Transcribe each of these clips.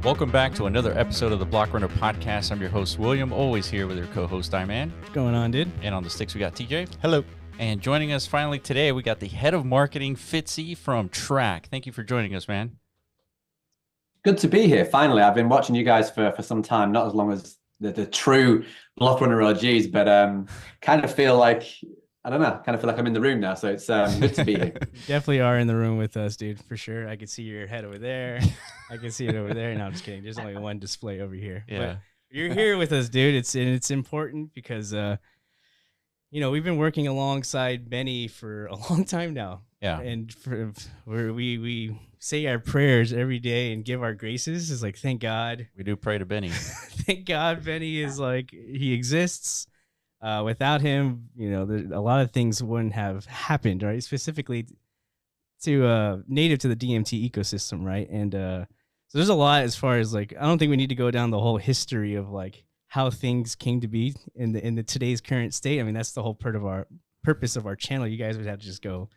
Welcome back to another episode of the Block Runner Podcast. I'm your host, William, always here with your co-host, Iman. What's going on, dude? And on the sticks, we got TJ. Hello. And joining us finally today, we got the head of marketing, Fitzy from Track. Thank you for joining us, man. Good to be here. Finally, I've been watching you guys for some time, not as long as the true Block Runner OGs, but kind of feel like, I don't know, kind of feel like I'm in the room now. So it's good to be here. You definitely are in the room with us, dude, for sure. I can see your head over there. I can see it over there. No, I'm just kidding. There's only one display over here. Yeah. But you're here with us, dude. It's important because, we've been working alongside Benny for a long time now. Yeah. And we say our prayers every day and give our graces. It's like, thank God. We do pray to Benny. Thank God Benny is like, he exists. Without him, a lot of things wouldn't have happened, right? Specifically to native to the DMT ecosystem, right? And so there's a lot as far as like, I don't think we need to go down the whole history of like how things came to be in the today's current state. I mean, that's the whole purpose of our channel. You guys would have to just go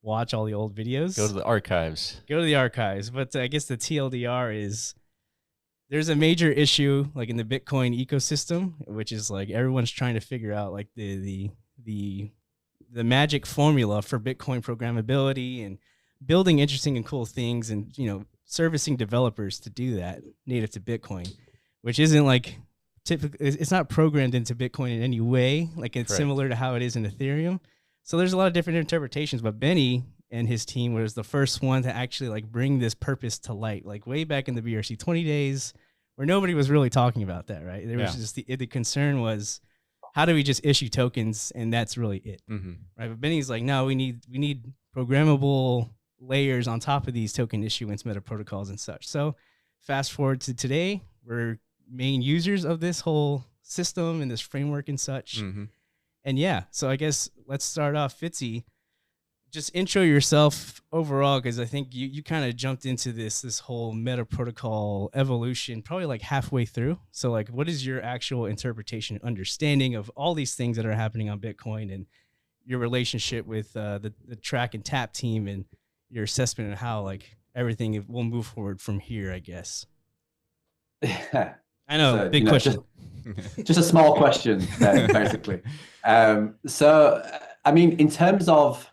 watch all the old videos. Go to the archives. But I guess the TLDR is there's a major issue like in the Bitcoin ecosystem, which is like everyone's trying to figure out like the magic formula for Bitcoin programmability and building interesting and cool things and, servicing developers to do that native to Bitcoin, which isn't like typically, it's not programmed into Bitcoin in any way. Like it's similar to how it is in Ethereum. So there's a lot of different interpretations, but Benny and his team was the first one to actually like bring this purpose to light, like way back in the BRC 20 days where nobody was really talking about that, right? There was just the concern was, how do we just issue tokens? And that's really it, right? But Benny's like, no, we need programmable layers on top of these token issuance meta protocols and such. So fast forward to today, we're main users of this whole system and this framework and such. And yeah, so I guess let's start off, Fitzy. Just intro yourself overall, because I think you kind of jumped into this whole meta protocol evolution probably like halfway through. So like, what is your actual interpretation and understanding of all these things that are happening on Bitcoin and your relationship with the Track and Tap team and your assessment of how like everything will move forward from here, I guess? I know, so, big question. Just a small question, basically. So, I mean, in terms of,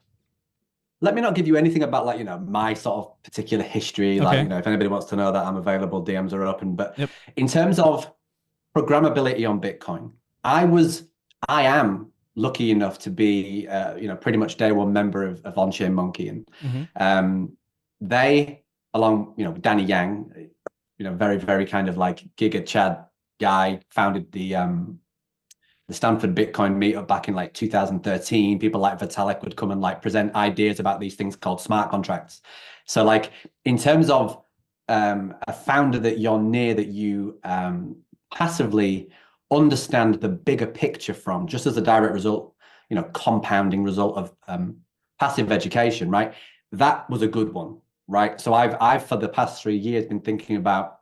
let me not give you anything about like, my sort of particular history. Like, if anybody wants to know that, I'm available, DMs are open. But in terms of programmability on Bitcoin, I am lucky enough to be, pretty much day one member of On-Chain Monkey. And they, along, Danny Yang, very, very kind of like Giga Chad guy, founded the Stanford Bitcoin meetup back in like 2013. People like Vitalik would come and like present ideas about these things called smart contracts. So like in terms of a founder that you're near, that you passively understand the bigger picture from, just as a direct result, compounding result of passive education, right? That was a good one, right? So I've for the past 3 years been thinking about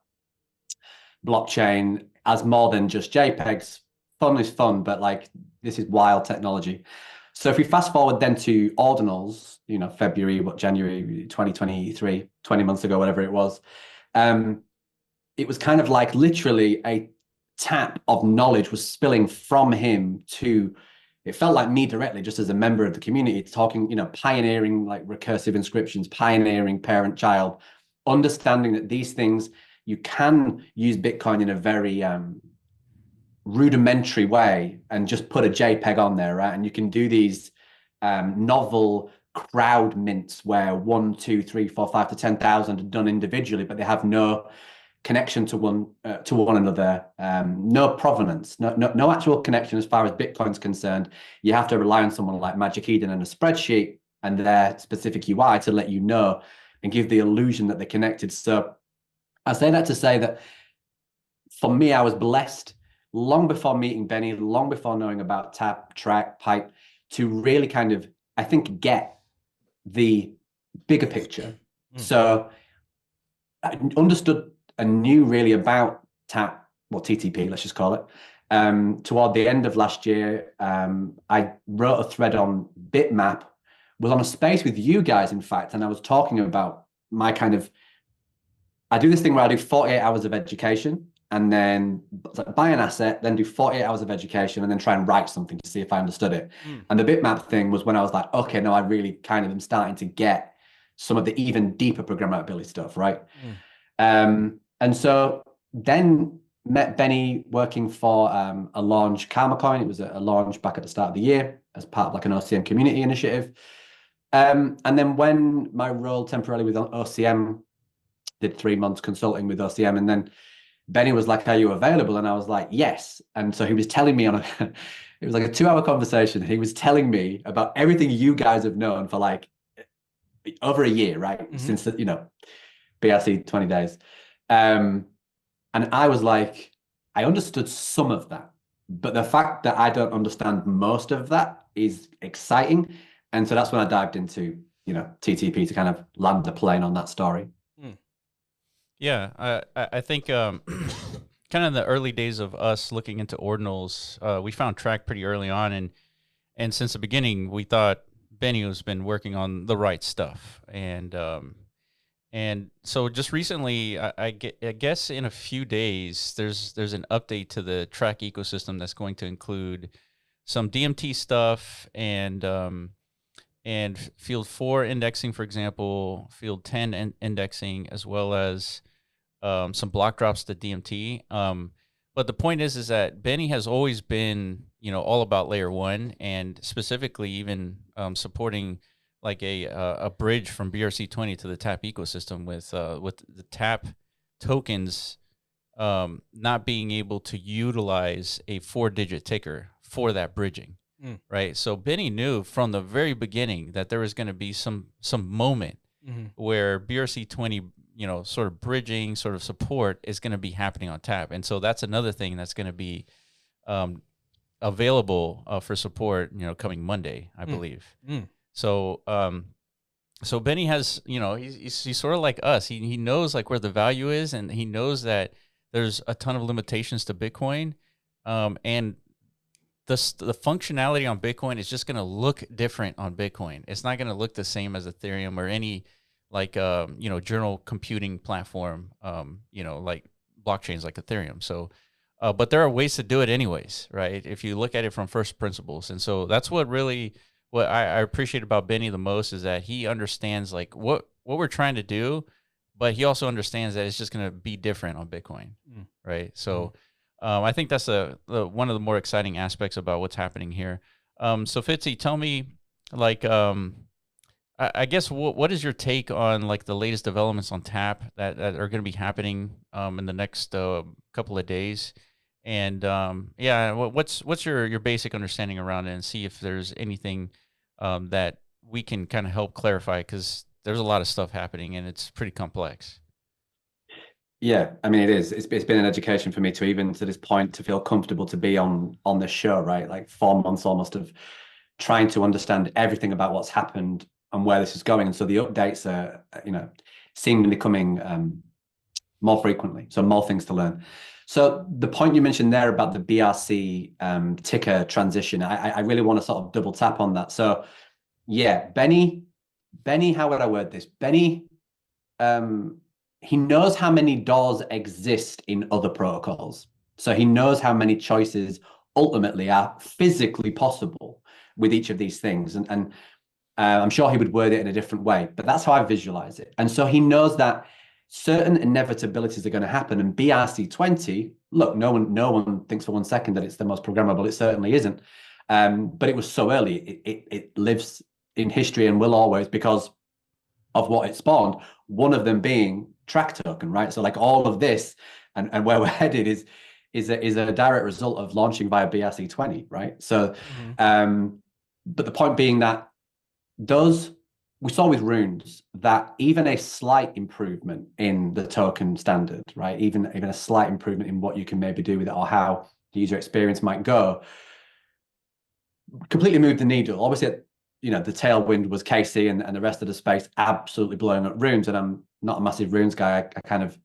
blockchain as more than just JPEGs. Fun is fun, but like this is wild technology. So if we fast forward then to Ordinals, January 2023, 20 months ago, whatever it was kind of like literally a tap of knowledge was spilling from him to, it felt like me directly, just as a member of the community, talking, pioneering like recursive inscriptions, pioneering parent-child, understanding that these things, you can use Bitcoin in a very rudimentary way and just put a JPEG on there, right? And you can do these novel crowd mints where 1, 2, 3, 4, 5 to 10,000 are done individually, but they have no connection to one another, no provenance, no actual connection as far as Bitcoin's concerned. You have to rely on someone like Magic Eden and a spreadsheet and their specific UI to let you know and give the illusion that they're connected. So I say that to say that for me, I was blessed long before meeting Benny, long before knowing about Tap, Track, Pipe, to really kind of, I think, get the bigger picture. So I understood and knew really about Tap, or TTP, let's just call it. Toward the end of last year, I wrote a thread on Bitmap, was on a space with you guys, in fact, and I was talking about my kind of I do this thing where I do 48 hours of education and then buy an asset, then do 48 hours of education and then try and write something to see if I understood it. And the Bitmap thing was when I was like, okay, no, I really kind of am starting to get some of the even deeper programmability stuff, right? And so then met Benny working for a launch, Karma Coin. It was a launch back at the start of the year as part of like an OCM community initiative. And then when my role temporarily with OCM, did 3 months consulting with OCM, and then Benny was like, are you available? And I was like, yes. And so he was telling me it was like a 2-hour conversation. He was telling me about everything you guys have known for like over a year, right? Since the, BRC 20 days. And I was like, I understood some of that, but the fact that I don't understand most of that is exciting. And so that's when I dived into, TTP to kind of land the plane on that story. Yeah, I think kind of in the early days of us looking into ordinals, we found Track pretty early on, and since the beginning, we thought Benny has been working on the right stuff, and so just recently, I guess in a few days, there's an update to the Track ecosystem that's going to include some DMT stuff and field 4 indexing, for example, field 10 indexing, as well as some block drops to DMT. But the point is that Benny has always been, all about layer 1, and specifically even supporting like a bridge from BRC20 to the TAP ecosystem with the TAP tokens not being able to utilize a 4-digit ticker for that bridging. Right. So Benny knew from the very beginning that there was going to be some moment where BRC20, sort of bridging, sort of support is going to be happening on TAP. And so that's another thing that's going to be available for support, coming Monday, I believe. So so Benny has, he's sort of like us. He knows like where the value is, and he knows that there's a ton of limitations to Bitcoin. And the functionality on Bitcoin is just going to look different on Bitcoin. It's not going to look the same as Ethereum or any like journal computing platform, like blockchains like Ethereum. So, but there are ways to do it anyways, right? If you look at it from first principles, and so that's what I appreciate about Benny the most is that he understands like what we're trying to do, but he also understands that it's just going to be different on Bitcoin, right? So. I think that's one of the more exciting aspects about what's happening here. So Fitzy, tell me, like, I guess what is your take on like the latest developments on TAP that are going to be happening in the next couple of days, and what's your basic understanding around it, and see if there's anything that we can kind of help clarify, because there's a lot of stuff happening and it's pretty complex. Yeah, I mean, it is. It's been an education for me to even to this point to feel comfortable to be on this show, right? Like 4 months almost of trying to understand everything about what's happened and where this is going. And so the updates are, seemingly coming more frequently. So more things to learn. So the point you mentioned there about the BRC ticker transition, I really want to sort of double tap on that. So yeah, Benny, how would I word this? Benny, he knows how many doors exist in other protocols. So he knows how many choices ultimately are physically possible with each of these things. And I'm sure he would word it in a different way, but that's how I visualize it. And so he knows that certain inevitabilities are going to happen. And BRC20, look, no one thinks for 1 second that it's the most programmable. It certainly isn't. But it was so early. It lives in history and will always, because of what it spawned, one of them being Track token, right? So like all of this and where we're headed is a direct result of launching via BRC20, right? So but the point being that we saw with runes that even a slight improvement in the token standard, right? Even a slight improvement in what you can maybe do with it or how the user experience might go, completely moved the needle. Obviously, the tailwind was KC and the rest of the space absolutely blowing up runes. And I'm not a massive runes guy. I kind of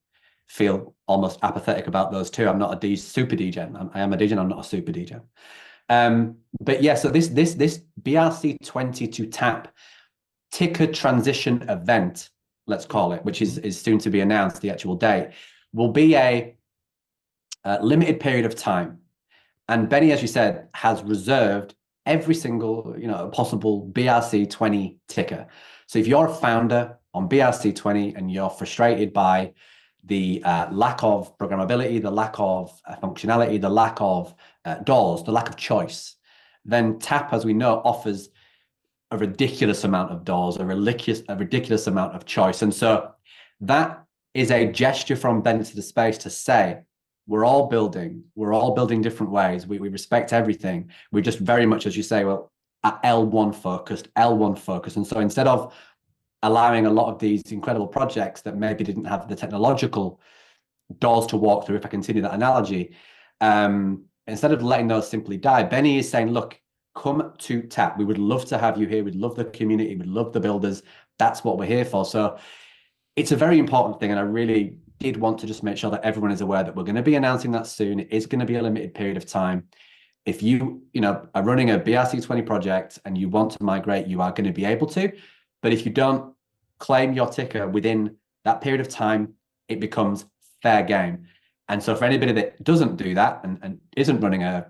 feel almost apathetic about those two. I'm not a super degen. I am a degen. I'm not a super degen. But yeah, so this BRC20 to TAP ticker transition event let's call it, which is soon to be announced, the actual date, will be a limited period of time. And Benny, as you said, has reserved every single possible BRC20 ticker. So if you're a founder on BRC20 and you're frustrated by the lack of programmability, the lack of functionality, the lack of doors, the lack of choice, then TAP, as we know, offers a ridiculous amount of doors, a ridiculous amount of choice. And so that is a gesture from Benny to the space to say, we're all building different ways. We respect everything. We're just very much, as you say, well, at L1 focused. And so instead of allowing a lot of these incredible projects that maybe didn't have the technological doors to walk through, if I continue that analogy, instead of letting those simply die, Benny is saying, look, come to TAP. We would love to have you here. We'd love the community. We'd love the builders. That's what we're here for. So it's a very important thing. And I really did want to just make sure that everyone is aware that we're going to be announcing that soon. It is going to be a limited period of time. If you are running a BRC20 project and you want to migrate, you are going to be able to. But if you don't claim your ticker within that period of time, it becomes fair game. And so for anybody that doesn't do that and isn't running a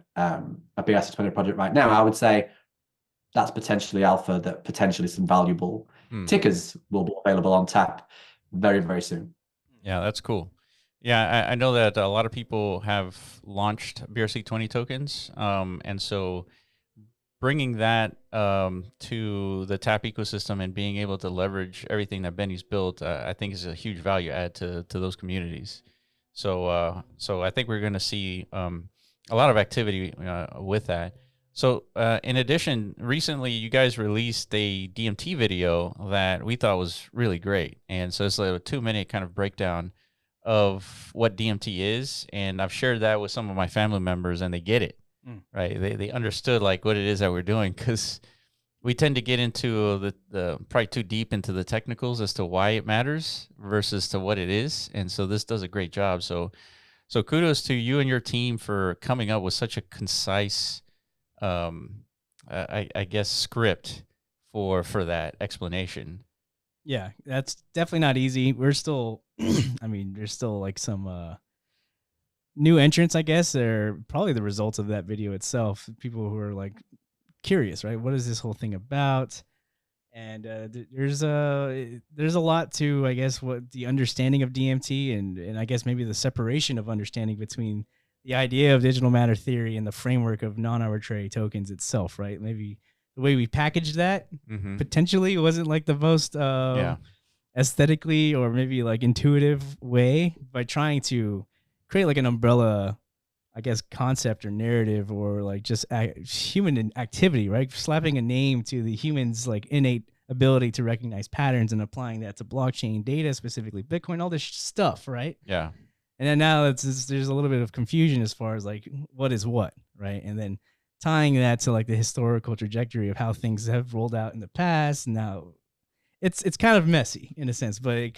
BRC20 project right now, I would say that's potentially alpha, that potentially some valuable tickers will be available on TAP very, very soon. Yeah, that's cool. Yeah, I know that a lot of people have launched BRC20 tokens. And so bringing that to the TAP ecosystem and being able to leverage everything that Benny's built, I think is a huge value add to those communities. So so I think we're going to see a lot of activity with that. So in addition, recently you guys released a DMT video that we thought was really great. And so it's like a 2-minute kind of breakdown of what DMT is. And I've shared that with some of my family members and they get it, right? They understood like what it is that we're doing, because we tend to get into the probably too deep into the technicals as to why it matters versus to what it is. And so this does a great job. So kudos to you and your team for coming up with such a concise, I guess, script for that explanation. Yeah, that's definitely not easy. We're still, I mean, there's still like some new entrants, I guess. They're probably the results of that video itself. People who are like curious, right? What is this whole thing about? And there's a lot to, I guess, what the understanding of DMT and I guess maybe the separation of understanding between the idea of digital matter theory and the framework of non-arbitrary tokens itself, right? Maybe the way we packaged that potentially wasn't like the most aesthetically or maybe like intuitive way, by trying to create like an umbrella, I guess, concept or narrative, or like just human activity, right? Slapping a name to the human's like innate ability to recognize patterns and applying that to blockchain data, specifically Bitcoin, all this stuff, right? Yeah. And then now there's a little bit of confusion as far as like what is what, right? And then tying that to like the historical trajectory of how things have rolled out in the past. Now it's kind of messy in a sense, but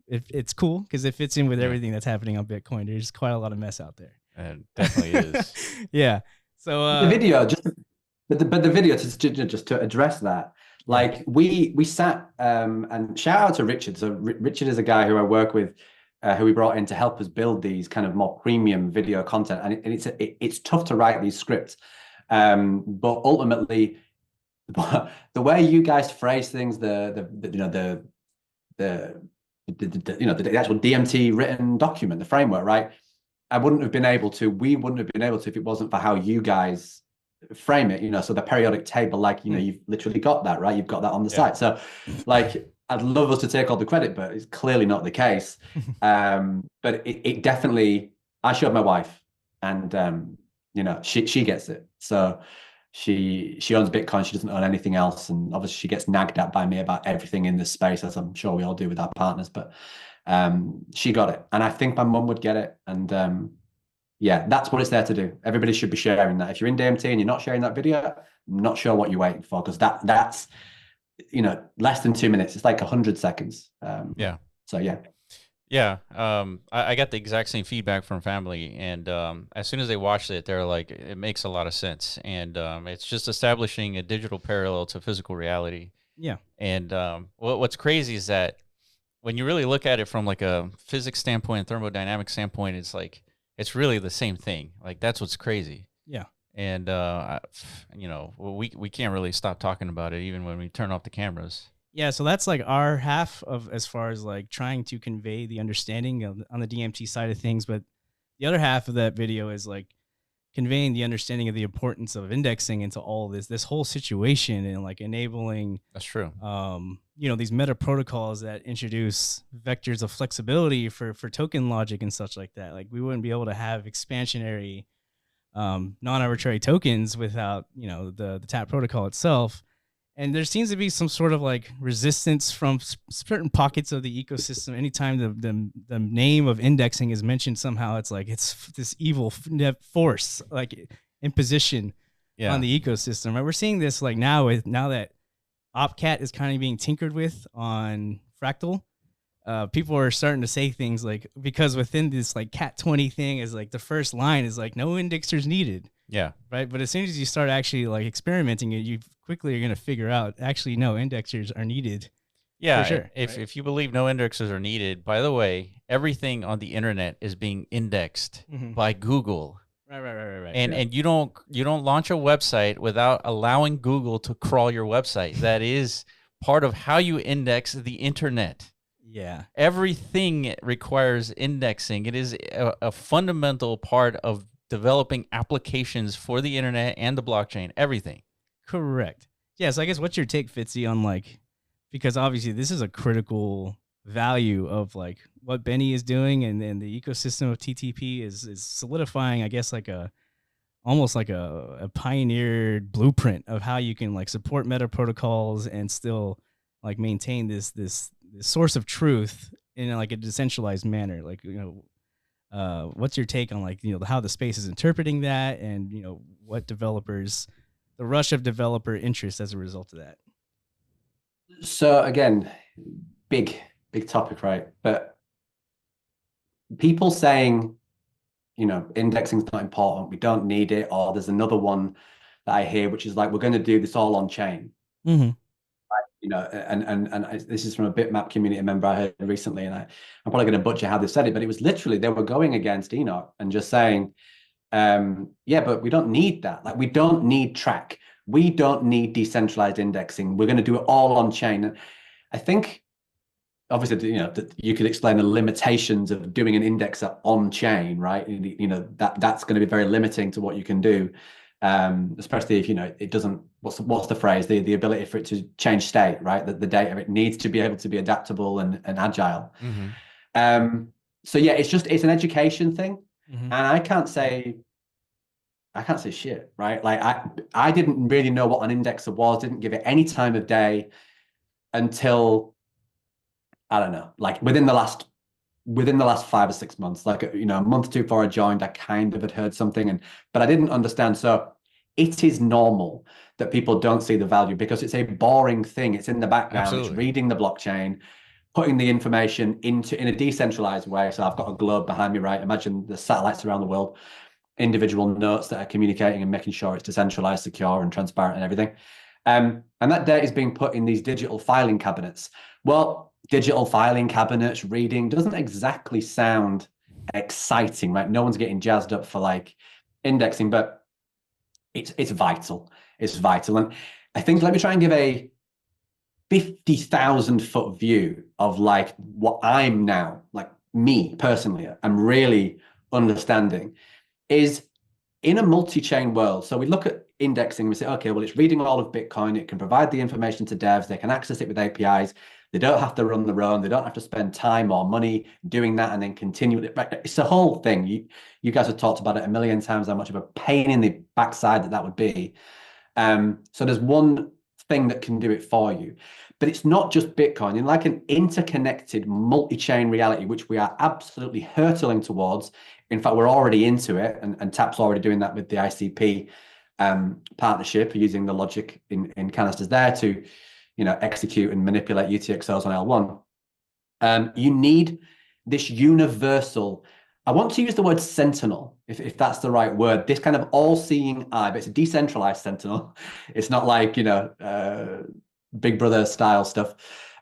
it's cool because it fits in with everything that's happening on Bitcoin. There's quite a lot of mess out there. It definitely is. Yeah. So the video, but the video just to address that, like we sat and shout out to Richard. So Richard is a guy who I work with, who we brought in to help us build these kind of more premium video content, and it's tough to write these scripts, but ultimately, the way you guys phrase things, the actual DMT written document, the framework, right? We wouldn't have been able to if it wasn't for how you guys frame it, so the periodic table, like, you've literally got that, right? You've got that on the site. So like, I'd love us to take all the credit, but it's clearly not the case. But it definitely, I showed my wife and, she gets it. So she owns Bitcoin. She doesn't own anything else. And obviously she gets nagged at by me about everything in this space, as I'm sure we all do with our partners, but she got it. And I think my mum would get it. And that's what it's there to do. Everybody should be sharing that. If you're in DMT and you're not sharing that video, I'm not sure what you're waiting for, because that's less than 2 minutes. It's like 100 seconds. So I got the exact same feedback from family, and as soon as they watched it, they're like, it makes a lot of sense. And it's just establishing a digital parallel to physical reality. And what's crazy is that when you really look at it from like a physics standpoint and thermodynamic standpoint, it's like it's really the same thing. Like that's what's crazy. Yeah. And you know, we can't really stop talking about it even when we turn off the cameras. Yeah, so that's like our half of as far as like trying to convey the understanding of, on the DMT side of things, but the other half of that video is like conveying the understanding of the importance of indexing into all this whole situation and like enabling That's true. You know, these meta protocols that introduce vectors of flexibility for token logic and such like that. Like we wouldn't be able to have expansionary non-arbitrary tokens without, you know, the tap protocol itself. And there seems to be some sort of like resistance from certain pockets of the ecosystem. Anytime the name of indexing is mentioned, somehow it's like it's this evil force, like imposition on the ecosystem. Right? We're seeing this like now that Opcat is kind of being tinkered with on Fractal. People are starting to say things like, because within this like Cat 20 thing is like the first line is like no indexers needed. Yeah. Right. But as soon as you start actually like experimenting it, you quickly are going to figure out actually no indexers are needed. Yeah. For sure, If you believe no indexers are needed, by the way, everything on the internet is being indexed by Google. Right. And you don't launch a website without allowing Google to crawl your website. That is part of how you index the internet. Yeah. Everything requires indexing. It is a fundamental part of developing applications for the internet and the blockchain, everything. Correct. Yeah, so I guess what's your take, Fitzy, on like, because obviously this is a critical value of like what Benny is doing, and then the ecosystem of TTP is solidifying, I guess, like almost like a pioneered blueprint of how you can like support meta protocols and still like maintain this source of truth in like a decentralized manner. Like, you know, what's your take on like, you know, how the space is interpreting that, and, you know, what developers, the rush of developer interest as a result of that? So again, big topic, right? But people saying, you know, indexing is not important, we don't need it, or there's another one that I hear, which is like, we're going to do this all on chain. You know, and this is from a Bitmap community member I heard recently, and I'm probably going to butcher how they said it, but it was literally they were going against Enoch and just saying, yeah, but we don't need that. Like, we don't need track. We don't need decentralized indexing. We're going to do it all on chain. And I think, obviously, you know, that you could explain the limitations of doing an indexer on chain, right? You know, that's going to be very limiting to what you can do. Especially if, you know, it doesn't, what's the phrase, the ability for it to change state, right? That the data, it needs to be able to be adaptable and agile. So yeah, it's an education thing. And I can't say shit, right? Like I didn't really know what an indexer was, didn't give it any time of day until, I don't know, like within the last 5 or 6 months, like, you know, a month or two before I joined, I kind of had heard something, but I didn't understand. So it is normal that people don't see the value because it's a boring thing. It's in the background. Absolutely. It's reading the blockchain, putting the information in a decentralized way. So I've got a globe behind me, right? Imagine the satellites around the world, individual nodes that are communicating and making sure it's decentralized, secure, and transparent and everything. And that data is being put in these digital filing cabinets. Well, digital filing cabinets, reading doesn't exactly sound exciting, right? No one's getting jazzed up for like indexing, but it's vital. It's vital. And I think, let me try and give a 50,000 foot view of like what I'm now, like me personally, I'm really understanding is in a multi-chain world. So we look at indexing, we say, okay, well, it's reading all of Bitcoin. It can provide the information to devs. They can access it with APIs. They don't have to run their own. They don't have to spend time or money doing that and then continue it. It's a whole thing. You guys have talked about it a million times, how much of a pain in the backside that would be. So there's one thing that can do it for you, but it's not just Bitcoin. In like an interconnected multi-chain reality, which we are absolutely hurtling towards. In fact, we're already into it, and TAP's already doing that with the ICP partnership, using the logic in canisters there to, you know, execute and manipulate UTXOs on L1. You need this universal, I want to use the word sentinel, if that's the right word, this kind of all-seeing eye, but it's a decentralized sentinel. It's not like, you know, Big Brother style stuff.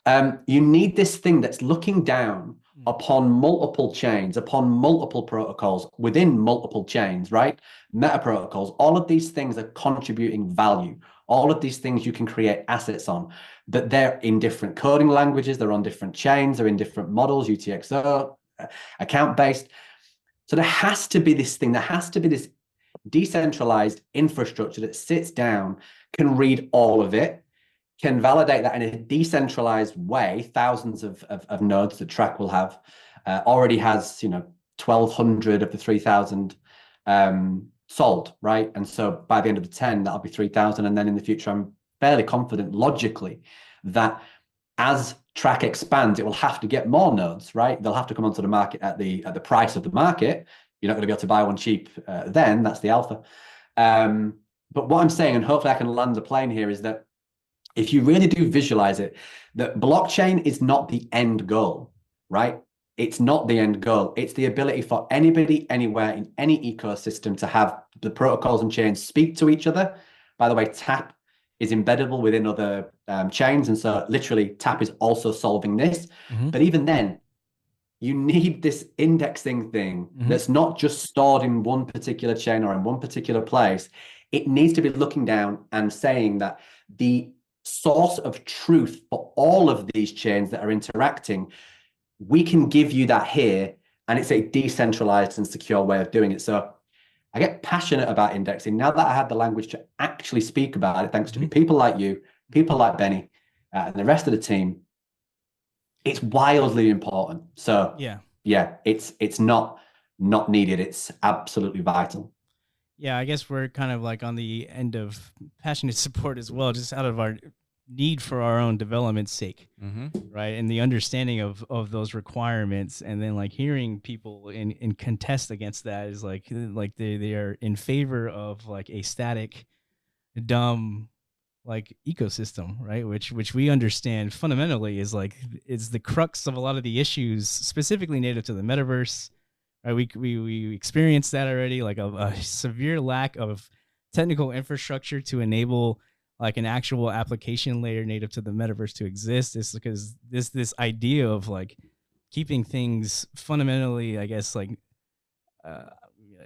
You need this thing that's looking down upon multiple chains, upon multiple protocols within multiple chains, right? Meta protocols, all of these things are contributing value. All of these things you can create assets on, but they're in different coding languages, they're on different chains, they're in different models, UTXO, account-based. So there has to be this thing, there has to be this decentralized infrastructure that sits down, can read all of it, can validate that in a decentralized way. Thousands of nodes that Track will have, already has 1,200 of the 3,000 sold, right? And so by the end of the 10, that'll be 3,000. And then in the future, I'm fairly confident logically that as Track expands, it will have to get more nodes, right? They'll have to come onto the market at the price of the market. You're not going to be able to buy one cheap then. That's the alpha. But what I'm saying, and hopefully I can land the plane here, is that if you really do visualize it, that blockchain is not the end goal, right? It's not the end goal. It's the ability for anybody, anywhere, in any ecosystem to have the protocols and chains speak to each other. By the way, TAP is embeddable within other chains. And so literally TAP is also solving this. But even then, you need this indexing thing that's not just stored in one particular chain or in one particular place. It needs to be looking down and saying that the source of truth for all of these chains that are interacting, we can give you that here, and it's a decentralized and secure way of doing it. So I get passionate about indexing now that I have the language to actually speak about it, thanks to people like you, people like Benny, and the rest of the team. It's wildly important. So yeah, it's not needed. It's absolutely vital. Yeah, I guess we're kind of like on the end of passionate support as well, just out of our need for our own development's sake, right? And the understanding of those requirements, and then like hearing people in contest against that is like they are in favor of like a static, dumb like ecosystem, right? Which we understand fundamentally is the crux of a lot of the issues, specifically native to the metaverse. Right? We experienced that already, like a severe lack of technical infrastructure to enable like an actual application layer native to the metaverse to exist. Is because this idea of like keeping things fundamentally, I guess, like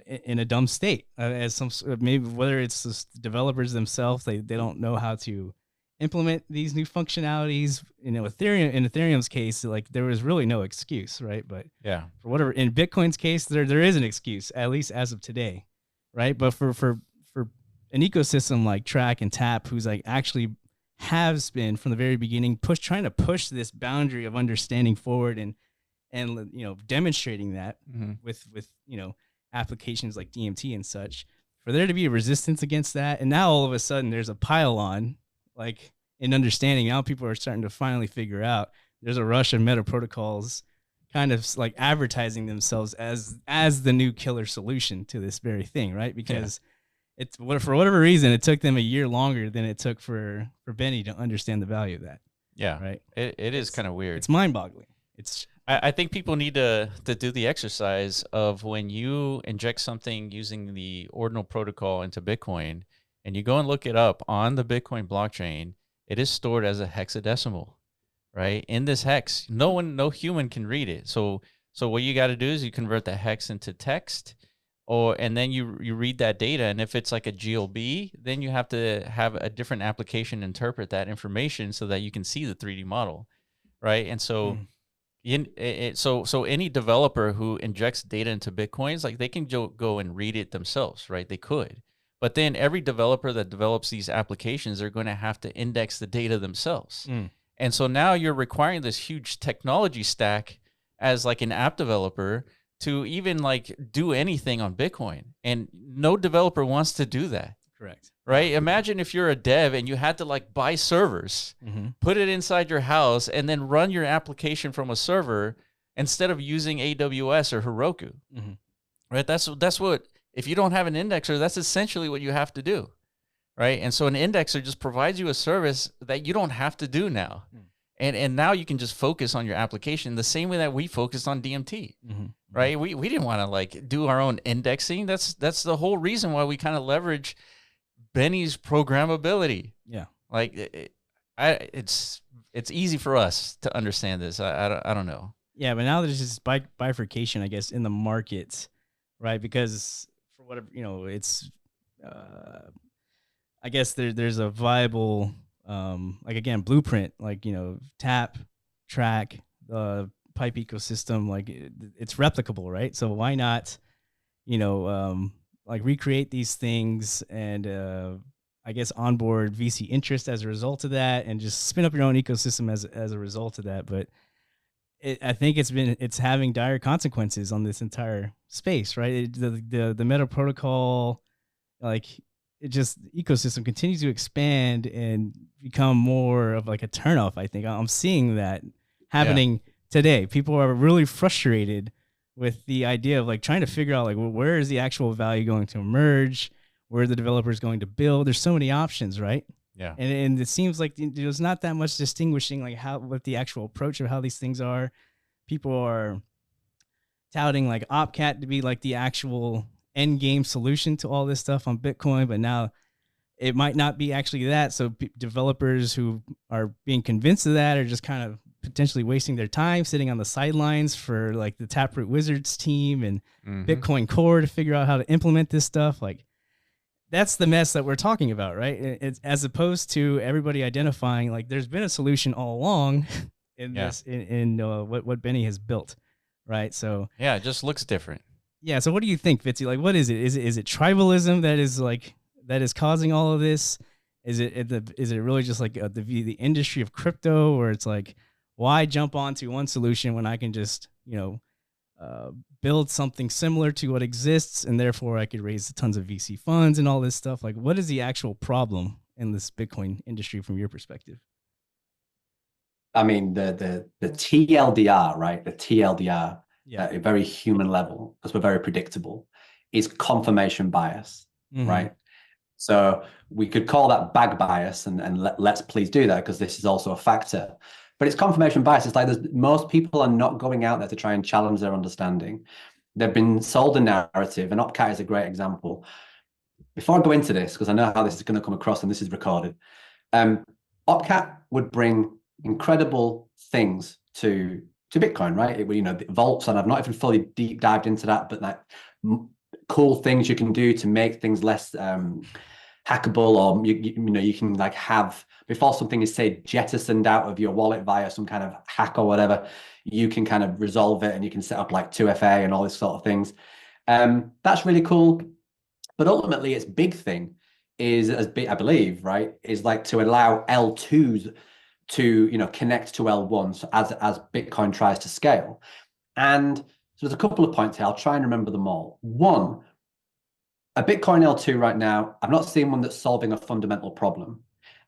in a dumb state, as some maybe whether it's the developers themselves, they don't know how to implement these new functionalities. In Ethereum's case, like there was really no excuse, right? But yeah, for whatever, in Bitcoin's case, there is an excuse, at least as of today, right? But for an ecosystem like Track and Tap, who's like actually has been from the very beginning trying to push this boundary of understanding forward and demonstrating that with applications like DMT and such, for there to be a resistance against that, and now all of a sudden there's a pile on like in understanding. Now people are starting to finally figure out there's a rush of meta protocols kind of like advertising themselves as the new killer solution to this very thing, right? Because it's for whatever reason it took them a year longer than it took for Benny to understand the value of that. Yeah, right. It is kind of weird. It's mind-boggling. I think people need to do the exercise of when you inject something using the Ordinal protocol into Bitcoin, and you go and look it up on the Bitcoin blockchain, it is stored as a hexadecimal, right? In this hex, no human can read it. So what you got to do is you convert the hex into text, and then you read that data. And if it's like a GLB, then you have to have a different application interpret that information so that you can see the 3D model, right? And so. So any developer who injects data into Bitcoins, like they can go and read it themselves, right? They could. But then every developer that develops these applications are going to have to index the data themselves. And so now you're requiring this huge technology stack as like an app developer to even like do anything on Bitcoin. And no developer wants to do that. Correct. Right? Imagine if you're a dev and you had to like buy servers, put it inside your house, and then run your application from a server instead of using AWS or Heroku. Right? That's what, if you don't have an indexer, that's essentially what you have to do. Right? And so an indexer just provides you a service that you don't have to do now. And now you can just focus on your application the same way that we focused on DMT. Right? We didn't want to like do our own indexing. That's the whole reason why we kind of leverage Benny's programmability. Yeah. Like it's it's easy for us to understand this. I don't know. Yeah, but now there's this bifurcation, I guess, in the market, right? Because for whatever, it's, I guess there's a viable, like again, blueprint, like, tap, track, pipe ecosystem, like it's replicable, right? So why not, like recreate these things and, I guess onboard VC interest as a result of that, and just spin up your own ecosystem as a result of that. But I think it's having dire consequences on this entire space, right? The meta protocol, like it just ecosystem continues to expand and become more of like a turnoff. I think I'm seeing that happening today. People are really frustrated with the idea of like trying to figure out like, well, where is the actual value going to emerge? Where are the developers going to build? There's so many options, right? Yeah. And it seems like there's not that much distinguishing like what the actual approach of how these things are. People are touting like Opcat to be like the actual end game solution to all this stuff on Bitcoin, but now it might not be actually that. So developers who are being convinced of that are just kind of potentially wasting their time sitting on the sidelines for like the Taproot Wizards team and Bitcoin Core to figure out how to implement this stuff. Like that's the mess that we're talking about, right? It's as opposed to everybody identifying like there's been a solution all along in this in what Benny has built, right? So yeah, it just looks different. Yeah. So what do you think, Fitzy? Like, what is it? Is it tribalism that is causing all of this? Is it really just like the industry of crypto, where it's like, why jump onto one solution when I can just build something similar to what exists, and therefore I could raise tons of VC funds and all this stuff? Like, what is the actual problem in this Bitcoin industry from your perspective? I mean, the TLDR, right? The TLDR at a very human level, because we're very predictable, is confirmation bias, right? So we could call that bag bias, and let's please do that, because this is also a factor. But it's confirmation bias. It's like most people are not going out there to try and challenge their understanding. They've been sold a narrative, and Opcat is a great example. Before I go into this, because I know how this is going to come across, and this is recorded, Opcat would bring incredible things to Bitcoin, right? It, vaults, and I've not even fully deep dived into that, but like cool things you can do to make things less hackable, or you can like have, before something is say jettisoned out of your wallet via some kind of hack or whatever, you can kind of resolve it, and you can set up like 2FA and all this sort of things. That's really cool. But ultimately, its big thing is, I believe, right, is like to allow L2s to connect to L1s as Bitcoin tries to scale. And so there's a couple of points here. I'll try and remember them all. One, a Bitcoin L2 right now, I've not seen one that's solving a fundamental problem.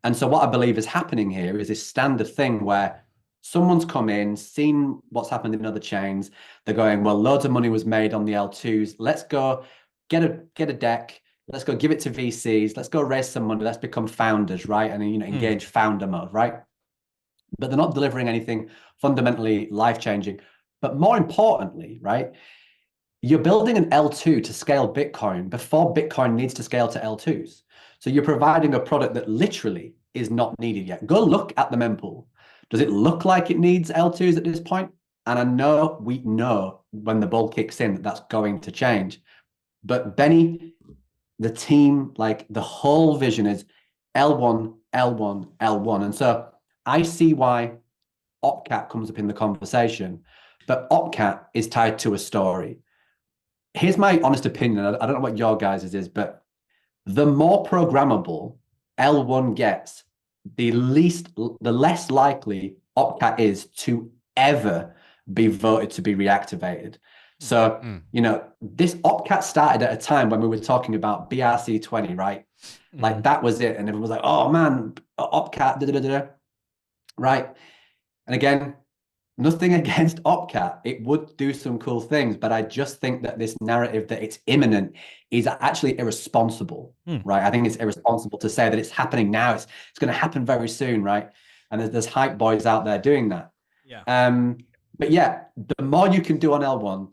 And so what I believe is happening here is this standard thing where someone's come in, seen what's happened in other chains. They're going, well, loads of money was made on the L2s. Let's go get a deck. Let's go give it to VCs. Let's go raise some money. Let's become founders, right? And engage founder mode, right? But they're not delivering anything fundamentally life-changing. But more importantly, right, you're building an L2 to scale Bitcoin before Bitcoin needs to scale to L2s. So you're providing a product that literally is not needed yet. Go look at the mempool. Does it look like it needs L2s at this point? And we know when the bull kicks in that that's going to change. But Benny, the team, like the whole vision is L1, L1, L1. And so I see why Opcat comes up in the conversation, but Opcat is tied to a story. Here's my honest opinion. I don't know what your guys' is, but the more programmable L1 gets, the less likely Opcat is to ever be voted to be reactivated. So, this Opcat started at a time when we were talking about BRC20, right? Like that was it. And everyone was like, oh man, Opcat, right? And again, nothing against Opcat. It would do some cool things, but I just think that this narrative that it's imminent is actually irresponsible, right? I think it's irresponsible to say that it's happening now. It's going to happen very soon, right? And there's hype boys out there doing that. Yeah. But yeah, the more you can do on L1,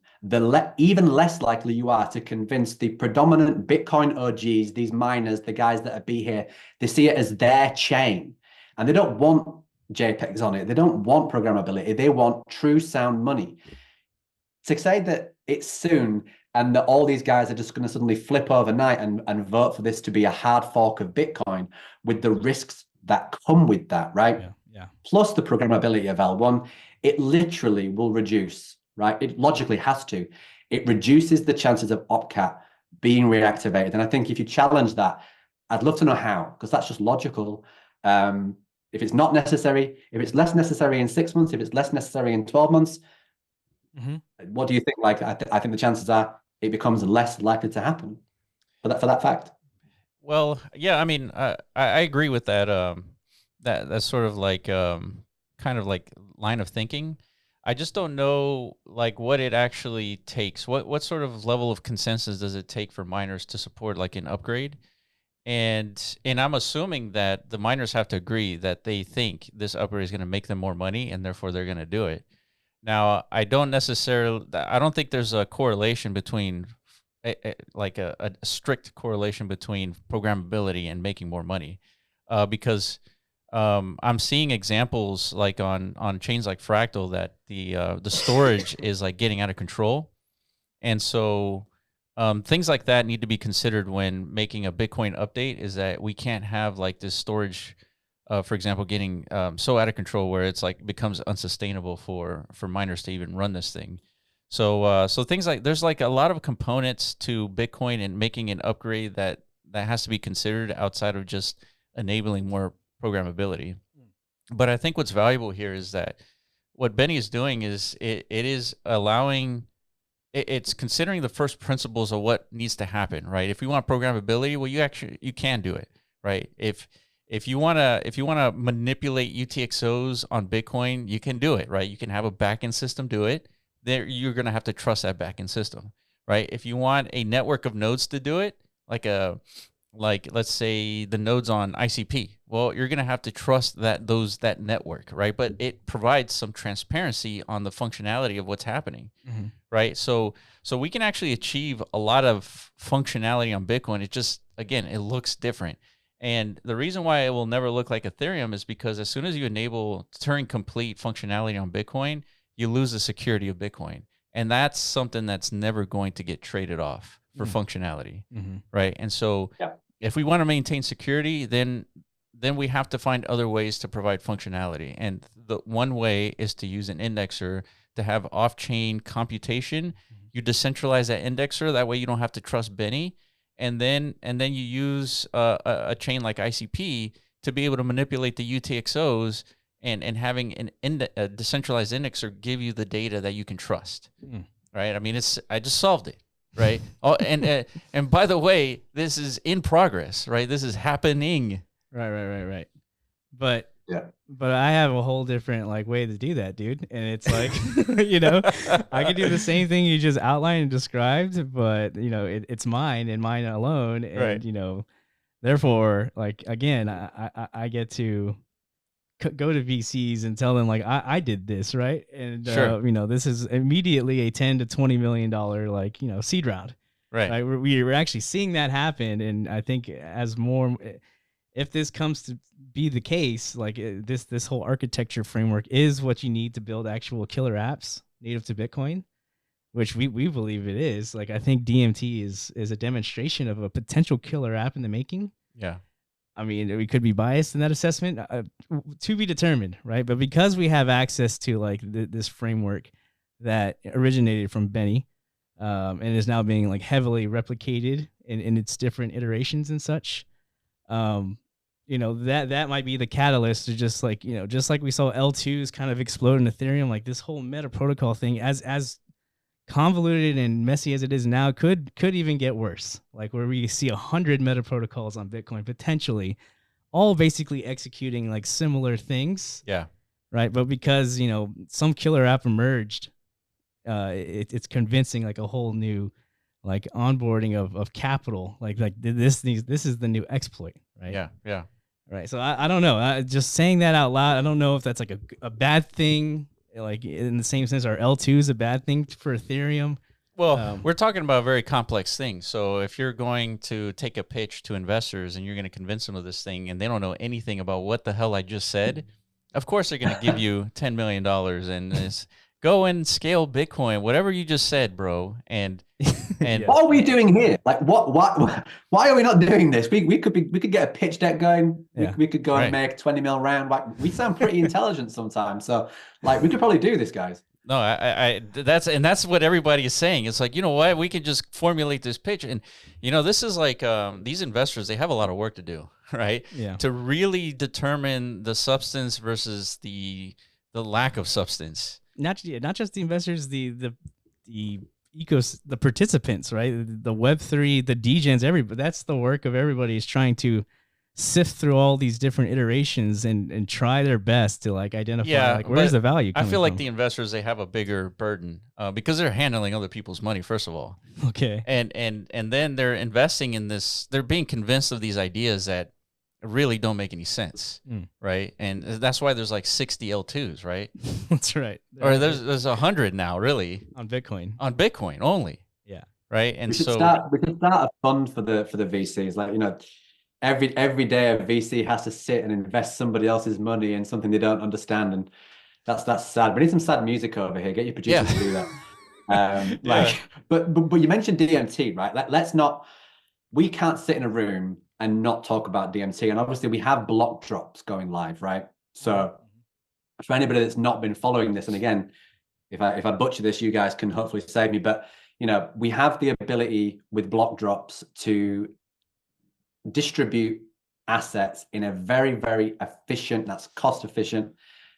even less likely you are to convince the predominant Bitcoin OGs, these miners, the guys that are here, they see it as their chain. And they don't want JPEGs on it. They don't want programmability. They want true sound money. To say that it's soon and that all these guys are just going to suddenly flip overnight and vote for this to be a hard fork of Bitcoin with the risks that come with that, right? Yeah. Plus the programmability of L1, it literally will reduce, right? It logically has to. It reduces the chances of OpCat being reactivated. And I think if you challenge that, I'd love to know how, because that's just logical. If it's not necessary, if it's less necessary in 6 months, if it's less necessary in 12 months, what do you think? Like, I think the chances are it becomes less likely to happen for that fact. Well, yeah, I mean, I agree with that. That's sort of like kind of like line of thinking. I just don't know like what it actually takes. What sort of level of consensus does it take for miners to support like an upgrade? And I'm assuming that the miners have to agree that they think this upgrade is going to make them more money, and therefore they're going to do it. Now, I don't think there's a correlation between like a strict correlation between programmability and making more money, because I'm seeing examples like on chains like Fractal that the storage is like getting out of control, and so things like that need to be considered when making a Bitcoin update. Is that we can't have like this storage, for example, getting so out of control where it's like becomes unsustainable for miners to even run this thing. So things like there's like a lot of components to Bitcoin and making an upgrade that has to be considered outside of just enabling more programmability. But I think what's valuable here is that what Benny is doing is it is allowing, it's considering the first principles of what needs to happen, right? If you want programmability, well, you can do it, right? If you wanna manipulate UTXOs on Bitcoin, you can do it, right? You can have a backend system do it. There, you're gonna have to trust that backend system, right? If you want a network of nodes to do it, like let's say the nodes on ICP, well, you're gonna have to trust that network, right? But it provides some transparency on the functionality of what's happening, right? So we can actually achieve a lot of functionality on Bitcoin. It just, again, it looks different. And the reason why it will never look like Ethereum is because as soon as you enable Turing complete functionality on Bitcoin, you lose the security of Bitcoin. And that's something that's never going to get traded off for functionality, right? And so if we want to maintain security, then we have to find other ways to provide functionality. And the one way is to use an indexer to have off-chain computation. You decentralize that indexer. That way you don't have to trust Benny. And then you use a chain like ICP to be able to manipulate the UTXOs and having a decentralized indexer give you the data that you can trust, right? I mean, I just solved it, right? And by the way, this is in progress, right? This is happening. Right. But I have a whole different like way to do that, dude. And it's like, I can do the same thing you just outlined and described, but it's mine and mine alone. And, therefore, like, again, I get to go to VCs and tell them like, I did this, right? And, this is immediately a 10 to $20 million, like, seed round. Right. We're actually seeing that happen. And I think if this comes to be the case, like this whole architecture framework is what you need to build actual killer apps native to Bitcoin, which we believe it is. Like, I think DMT is a demonstration of a potential killer app in the making. Yeah. I mean, we could be biased in that assessment, to be determined, right? But because we have access to like this framework that originated from Benny, and is now being like heavily replicated in its different iterations and such, that might be the catalyst to just like we saw L2s kind of explode in Ethereum, like this whole meta protocol thing, as convoluted and messy as it is now, could even get worse, like where we see 100 meta protocols on Bitcoin potentially all basically executing like similar things. Yeah. Right. But because, some killer app emerged, it's convincing like a whole new like onboarding of capital. Like this is the new exploit. Right. Yeah. Right. So I don't know. Just saying that out loud, I don't know if that's like a bad thing. Like in the same sense, are L2s a bad thing for Ethereum? Well, we're talking about a very complex thing. So if you're going to take a pitch to investors and you're going to convince them of this thing and they don't know anything about what the hell I just said, Of course, they're going to give you $10 million and this, go and scale Bitcoin, whatever you just said, bro. And what are we doing here? Like, why are we not doing this? We could get a pitch deck going. We could go and make 20 mil round. Like, we sound pretty intelligent sometimes. So like, we could probably do this, guys. No, that's what everybody is saying. It's like, you know what, we can just formulate this pitch. And, you know, this is like, these investors, they have a lot of work to do, right? Yeah. To really determine the substance versus the lack of substance. Not just the investors, the participants, right? The Web3, the degens, everybody. That's the work of everybody, is trying to sift through all these different iterations and try their best to like identify like where's the value coming I feel like from. the investors, they have a bigger burden because they're handling other people's money, first of all. Okay. And then they're investing in this, they're being convinced of these ideas that really don't make any sense, right? And that's why there's like 60 L2s, right? That's right. Or there's 100 now, really, on Bitcoin only. Yeah. Right. And we should start a fund for the VCs. Like, you know, every day a VC has to sit and invest somebody else's money in something they don't understand, and that's sad. We need some sad music over here. Get your producers to do that. But you mentioned DMT, right? Let's not. We can't sit in a room and not talk about DMT. And obviously, we have Blockdrops going live, right? So for anybody that's not been following this, and again, if I butcher this, you guys can hopefully save me. But you know, we have the ability with Blockdrops to distribute assets in a very, very efficient, that's cost efficient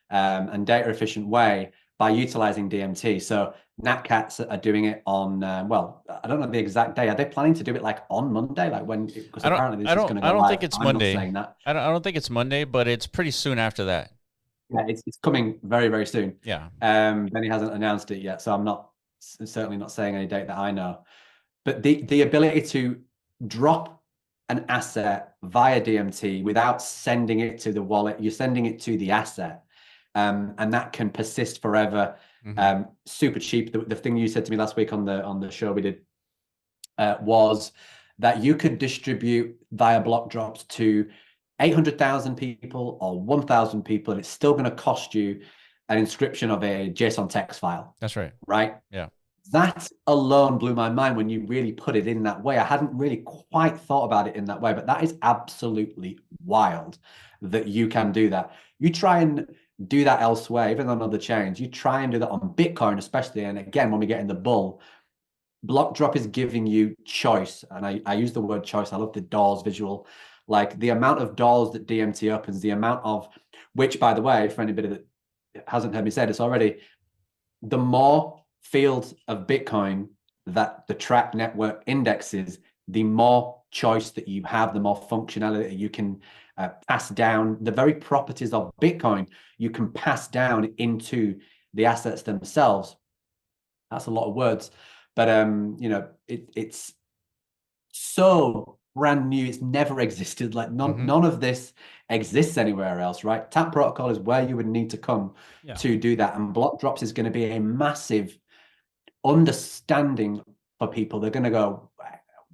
and data efficient way by utilizing DMT. So Natcats are doing it on, well, I don't know the exact day. Are they planning to do it like on Monday? Like when, because apparently this is going to go live. I don't think it's Monday. I'm not saying that. I don't think it's Monday, but it's pretty soon after that. Yeah, it's coming very, very soon. Yeah. Benny hasn't announced it yet, so I'm certainly not saying any date that I know. But the ability to drop an asset via DMT without sending it to the wallet, you're sending it to the asset, and that can persist forever. Super cheap. The thing you said to me last week on the show we did was that you could distribute via Blockdrops to 800,000 people or 1,000 people, and it's still going to cost you an inscription of a JSON text file. That's right. Right? Yeah. That alone blew my mind when you really put it in that way. I hadn't really quite thought about it in that way, but that is absolutely wild that you can do that. You try and do that elsewhere, even on other chains. You try and do that on Bitcoin, especially. And again, when we get in the bull, Blockdrop is giving you choice. And I use the word choice. I love the doors visual. Like the amount of doors that DMT opens, the amount of, which by the way, for anybody that hasn't heard me say this already, the more fields of Bitcoin that the track network indexes, the more choice that you have, the more functionality that you can pass down. The very properties of Bitcoin you can pass down into the assets themselves. That's a lot of words, but you know, it's so brand new. It's never existed. Like none of this exists anywhere else, right? Tap protocol is where you would need to come to do that, and Blockdrops is going to be a massive understanding for people. They're going to go,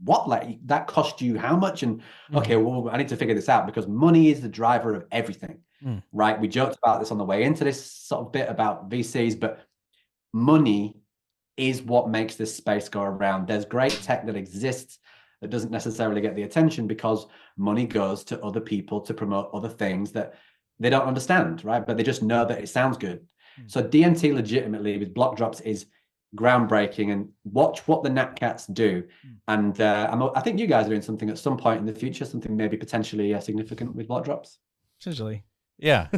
what, like that cost you how much? And okay, well, I need to figure this out, because money is the driver of everything, right? We joked about this on the way into this sort of bit about VCs, but money is what makes this space go around. There's great tech that exists that doesn't necessarily get the attention because money goes to other people to promote other things that they don't understand, right? But they just know that it sounds good. So DMT legitimately with Blockdrops is groundbreaking, and watch what the Natcats do. And I think you guys are doing something at some point in the future, something maybe potentially significant with Blockdrops. Essentially. Yeah.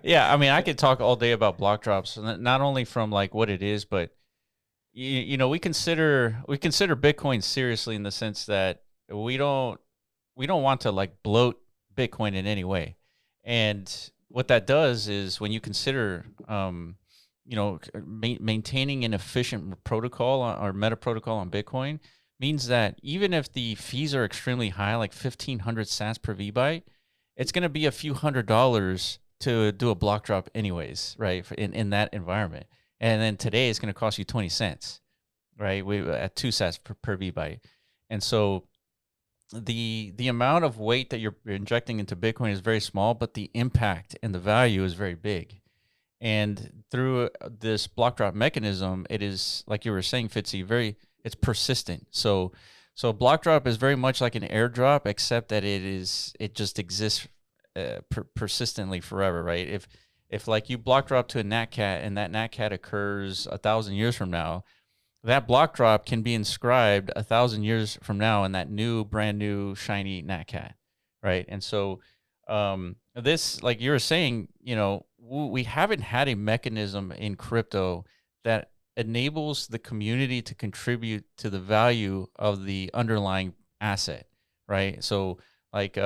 Yeah. I mean, I could talk all day about Blockdrops, not only from like what it is, but you know, we consider Bitcoin seriously in the sense that we don't want to like bloat Bitcoin in any way. And what that does is when you consider, you know, maintaining an efficient protocol or meta protocol on Bitcoin means that even if the fees are extremely high, like 1,500 sats per VByte, it's going to be a few $100s to do a block drop anyways, right? In that environment. And then today it's going to cost you 20 cents, right? At 2 sats per VByte. And so the amount of weight that you're injecting into Bitcoin is very small, but the impact and the value is very big. And through this block drop mechanism, it is, like you were saying, Fitzy, it's persistent. So block drop is very much like an airdrop, except that it just exists persistently forever, right? If like you block drop to a natcat and that natcat occurs 1,000 years from now, that block drop can be inscribed 1,000 years from now in that brand new shiny natcat, right? And so this, like you were saying, we haven't had a mechanism in crypto that enables the community to contribute to the value of the underlying asset, right? So like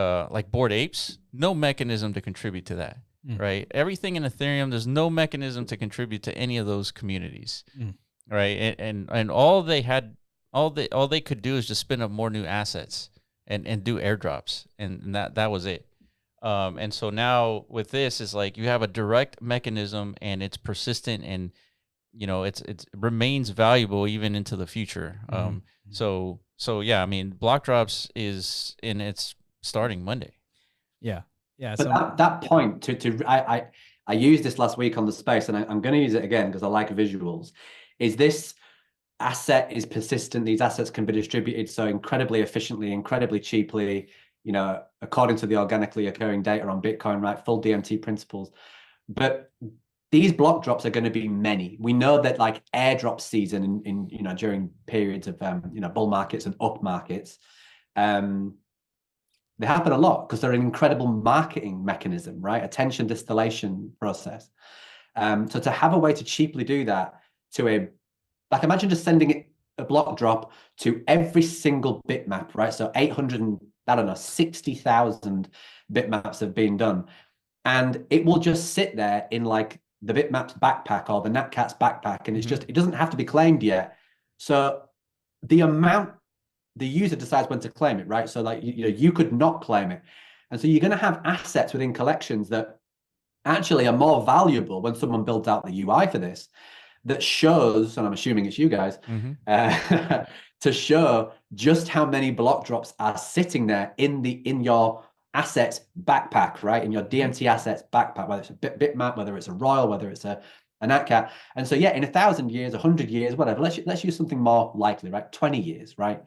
Bored Apes, no mechanism to contribute to that, right? Everything in Ethereum, there's no mechanism to contribute to any of those communities, right? And all they could do is just spin up more new assets and do airdrops, and that was it. And so now with this is like you have a direct mechanism and it's persistent and it remains valuable even into the future. So yeah, I mean, Blockdrops is in its starting Monday. Yeah. But so that point I used this last week on the space, and I'm going to use it again because I like visuals. Is this asset is persistent? These assets can be distributed so incredibly efficiently, incredibly cheaply, according to the organically occurring data on Bitcoin, right? Full DMT principles. But these block drops are going to be many. We know that like airdrop season in during periods of bull markets and up markets, they happen a lot because they're an incredible marketing mechanism, right? Attention distillation process. So to have a way to cheaply do that like imagine just sending a block drop to every single bitmap, right? So 60,000 bitmaps have been done. And it will just sit there in like the Bitmap's backpack or the Natcat's backpack. And it's just, it doesn't have to be claimed yet. So the amount the user decides when to claim it, right? So like, you could not claim it. And so you're going to have assets within collections that actually are more valuable when someone builds out the UI for this, that shows, and I'm assuming it's you guys, to show just how many block drops are sitting there in your assets backpack, right? In your DMT assets backpack, whether it's a Bitmap, whether it's a Royal, whether it's a Natcat. And so, yeah, in 1,000 years, 100 years, whatever, let's use something more likely, right? 20 years, right?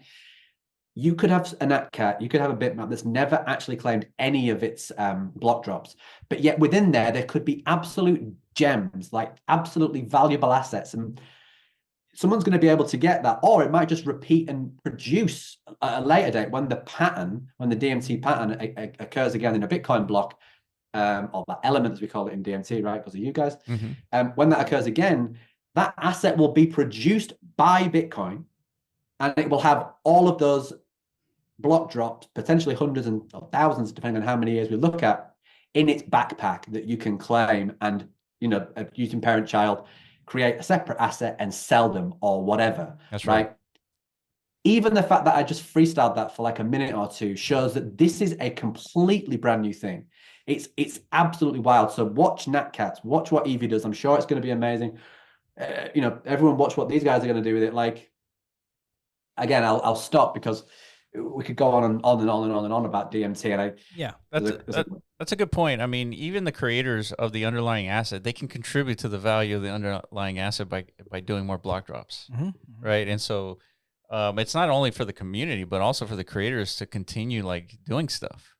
You could have a Natcat, you could have a Bitmap that's never actually claimed any of its block drops. But yet within there could be absolute gems, like absolutely valuable assets. And someone's going to be able to get that, or it might just repeat and produce at a later date when the DMT pattern occurs again in a Bitcoin block, or that element as we call it in DMT, right? Because of you guys. When that occurs again, that asset will be produced by Bitcoin, and it will have all of those block drops, potentially hundreds and thousands, depending on how many years we look at, in its backpack that you can claim and, using parent-child, create a separate asset and sell them or whatever. That's right. Even the fact that I just freestyled that for like a minute or two shows that this is a completely brand new thing. It's absolutely wild. So watch Natcats, watch what Evie does. I'm sure it's going to be amazing. Everyone watch what these guys are going to do with it. Like, again, I'll stop because we could go on and on and on and on and on about DMT. And that's a good point. I mean, even the creators of the underlying asset, they can contribute to the value of the underlying asset by doing more block drops, right? And so it's not only for the community, but also for the creators to continue like doing stuff.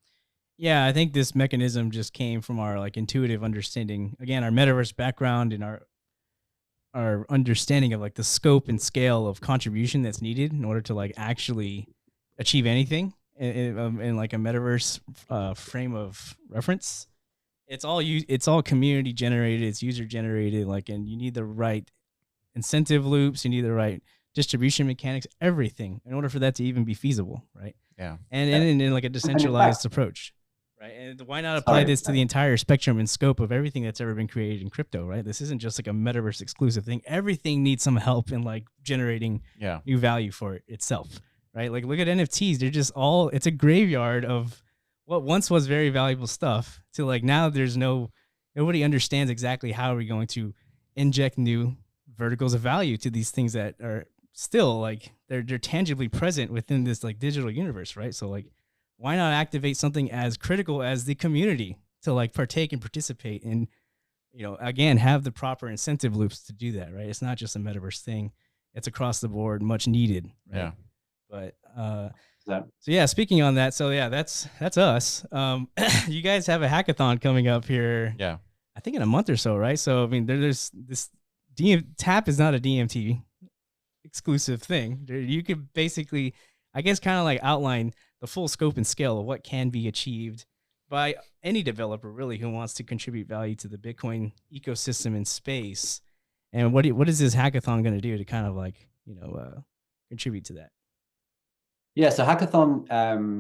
Yeah, I think this mechanism just came from our like intuitive understanding. Again, our metaverse background and our understanding of like the scope and scale of contribution that's needed in order to like actually achieve anything in like a metaverse frame of reference. It's all community generated, it's user generated, like, and you need the right incentive loops, you need the right distribution mechanics, everything in order for that to even be feasible, right? Yeah. And in like a decentralized approach, right? And why not apply this to the entire spectrum and scope of everything that's ever been created in crypto, right? This isn't just like a metaverse exclusive thing. Everything needs some help in like generating new value for it itself. Right? Like, look at NFTs. They're just it's a graveyard of what once was very valuable stuff to like now nobody understands exactly how are we going to inject new verticals of value to these things that are still like they're tangibly present within this like digital universe, right? So like, why not activate something as critical as the community to like partake and participate and, again, have the proper incentive loops to do that, right? It's not just a metaverse thing. It's across the board, much needed. Right? Yeah. But, so yeah, speaking on that. So yeah, that's us. You guys have a hackathon coming up here. Yeah. I think in a month or so, right? So, I mean, there's this TAP is not a DMT exclusive thing. You could basically, I guess, kind of like outline the full scope and scale of what can be achieved by any developer really who wants to contribute value to the Bitcoin ecosystem in space. And what is this hackathon going to do to kind of like, contribute to that? Yeah, so hackathon,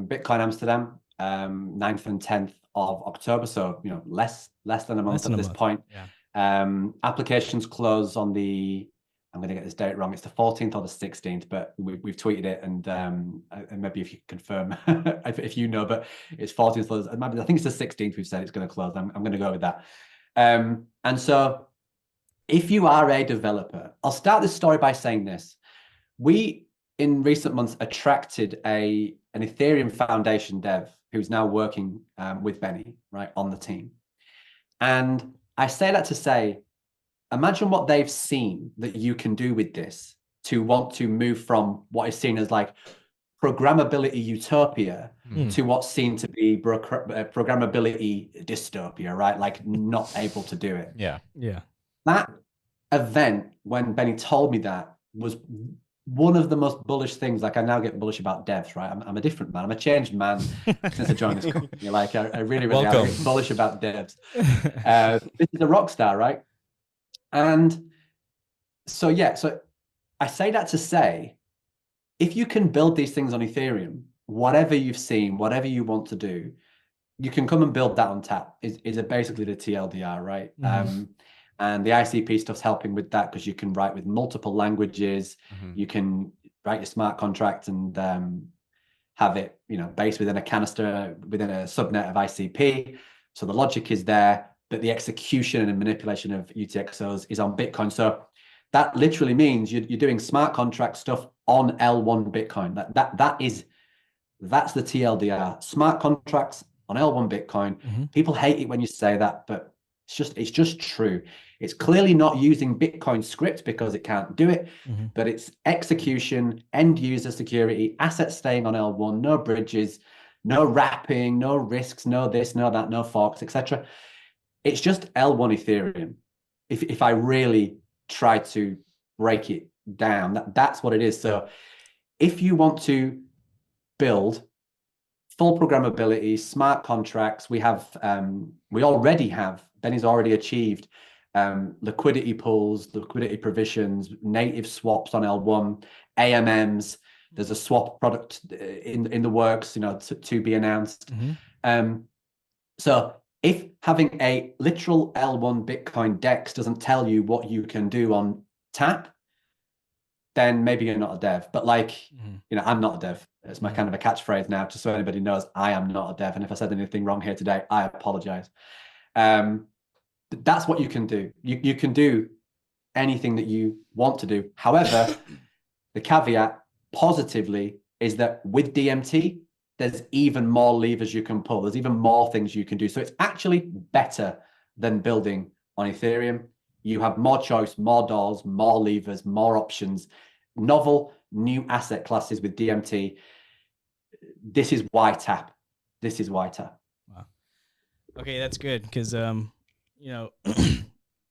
Bitcoin Amsterdam, 9th and 10th of October. So, less than a month at this point. Yeah. Applications close on I'm going to get this date wrong. It's the 14th or the 16th, but we've tweeted it, and maybe if you confirm, if you know, but it's 14th. I think it's the 16th. We've said it's going to close. I'm going to go with that. And so, if you are a developer, I'll start this story by saying this: we in recent months attracted an Ethereum Foundation dev who's now working with Benny, right, on the team. And I say that to say, imagine what they've seen that you can do with this to want to move from what is seen as like programmability utopia to what's seen to be programmability dystopia, right? Like not able to do it. Yeah. Yeah. That event, when Benny told me that, was one of the most bullish things. Like I now get bullish about devs, right? I'm a different man. I'm a changed man since I joined this company. Like I really am bullish about devs. This is a rock star, right? And so, yeah, so I say that to say, if you can build these things on Ethereum, whatever you've seen, whatever you want to do, you can come and build that on tap is basically the TLDR, right? And the ICP stuff's helping with that because you can write with multiple languages. You can write your smart contract and have it, based within a canister, within a subnet of ICP. So the logic is there, but the execution and manipulation of UTXOs is on Bitcoin. So that literally means you're doing smart contract stuff on L1 Bitcoin. That's the TLDR. Smart contracts on L1 Bitcoin. People hate it when you say that, but it's just true. It's clearly not using Bitcoin script because it can't do it, but it's execution, end user security, assets staying on L1, no bridges, no wrapping, no risks, no this, no that, no forks, etc. It's just L1 Ethereum. If I really try to break it down, that's what it is. So if you want to build full programmability, smart contracts, we already have, Benny's already achieved liquidity pools, liquidity provisions, native swaps on L1, AMMs. There's a swap product in the works, to be announced. So if having a literal L1 Bitcoin DEX doesn't tell you what you can do on tap, then maybe you're not a dev. But I'm not a dev. It's my kind of a catchphrase now, just so anybody knows I am not a dev. And if I said anything wrong here today, I apologize. That's what you can do. You can do anything that you want to do. However, the caveat positively is that with DMT, there's even more levers you can pull. There's even more things you can do. So it's actually better than building on Ethereum. You have more choice, more doors, more levers, more options, novel new asset classes with DMT. This is why tap. This is why tap. Wow. Okay, that's good because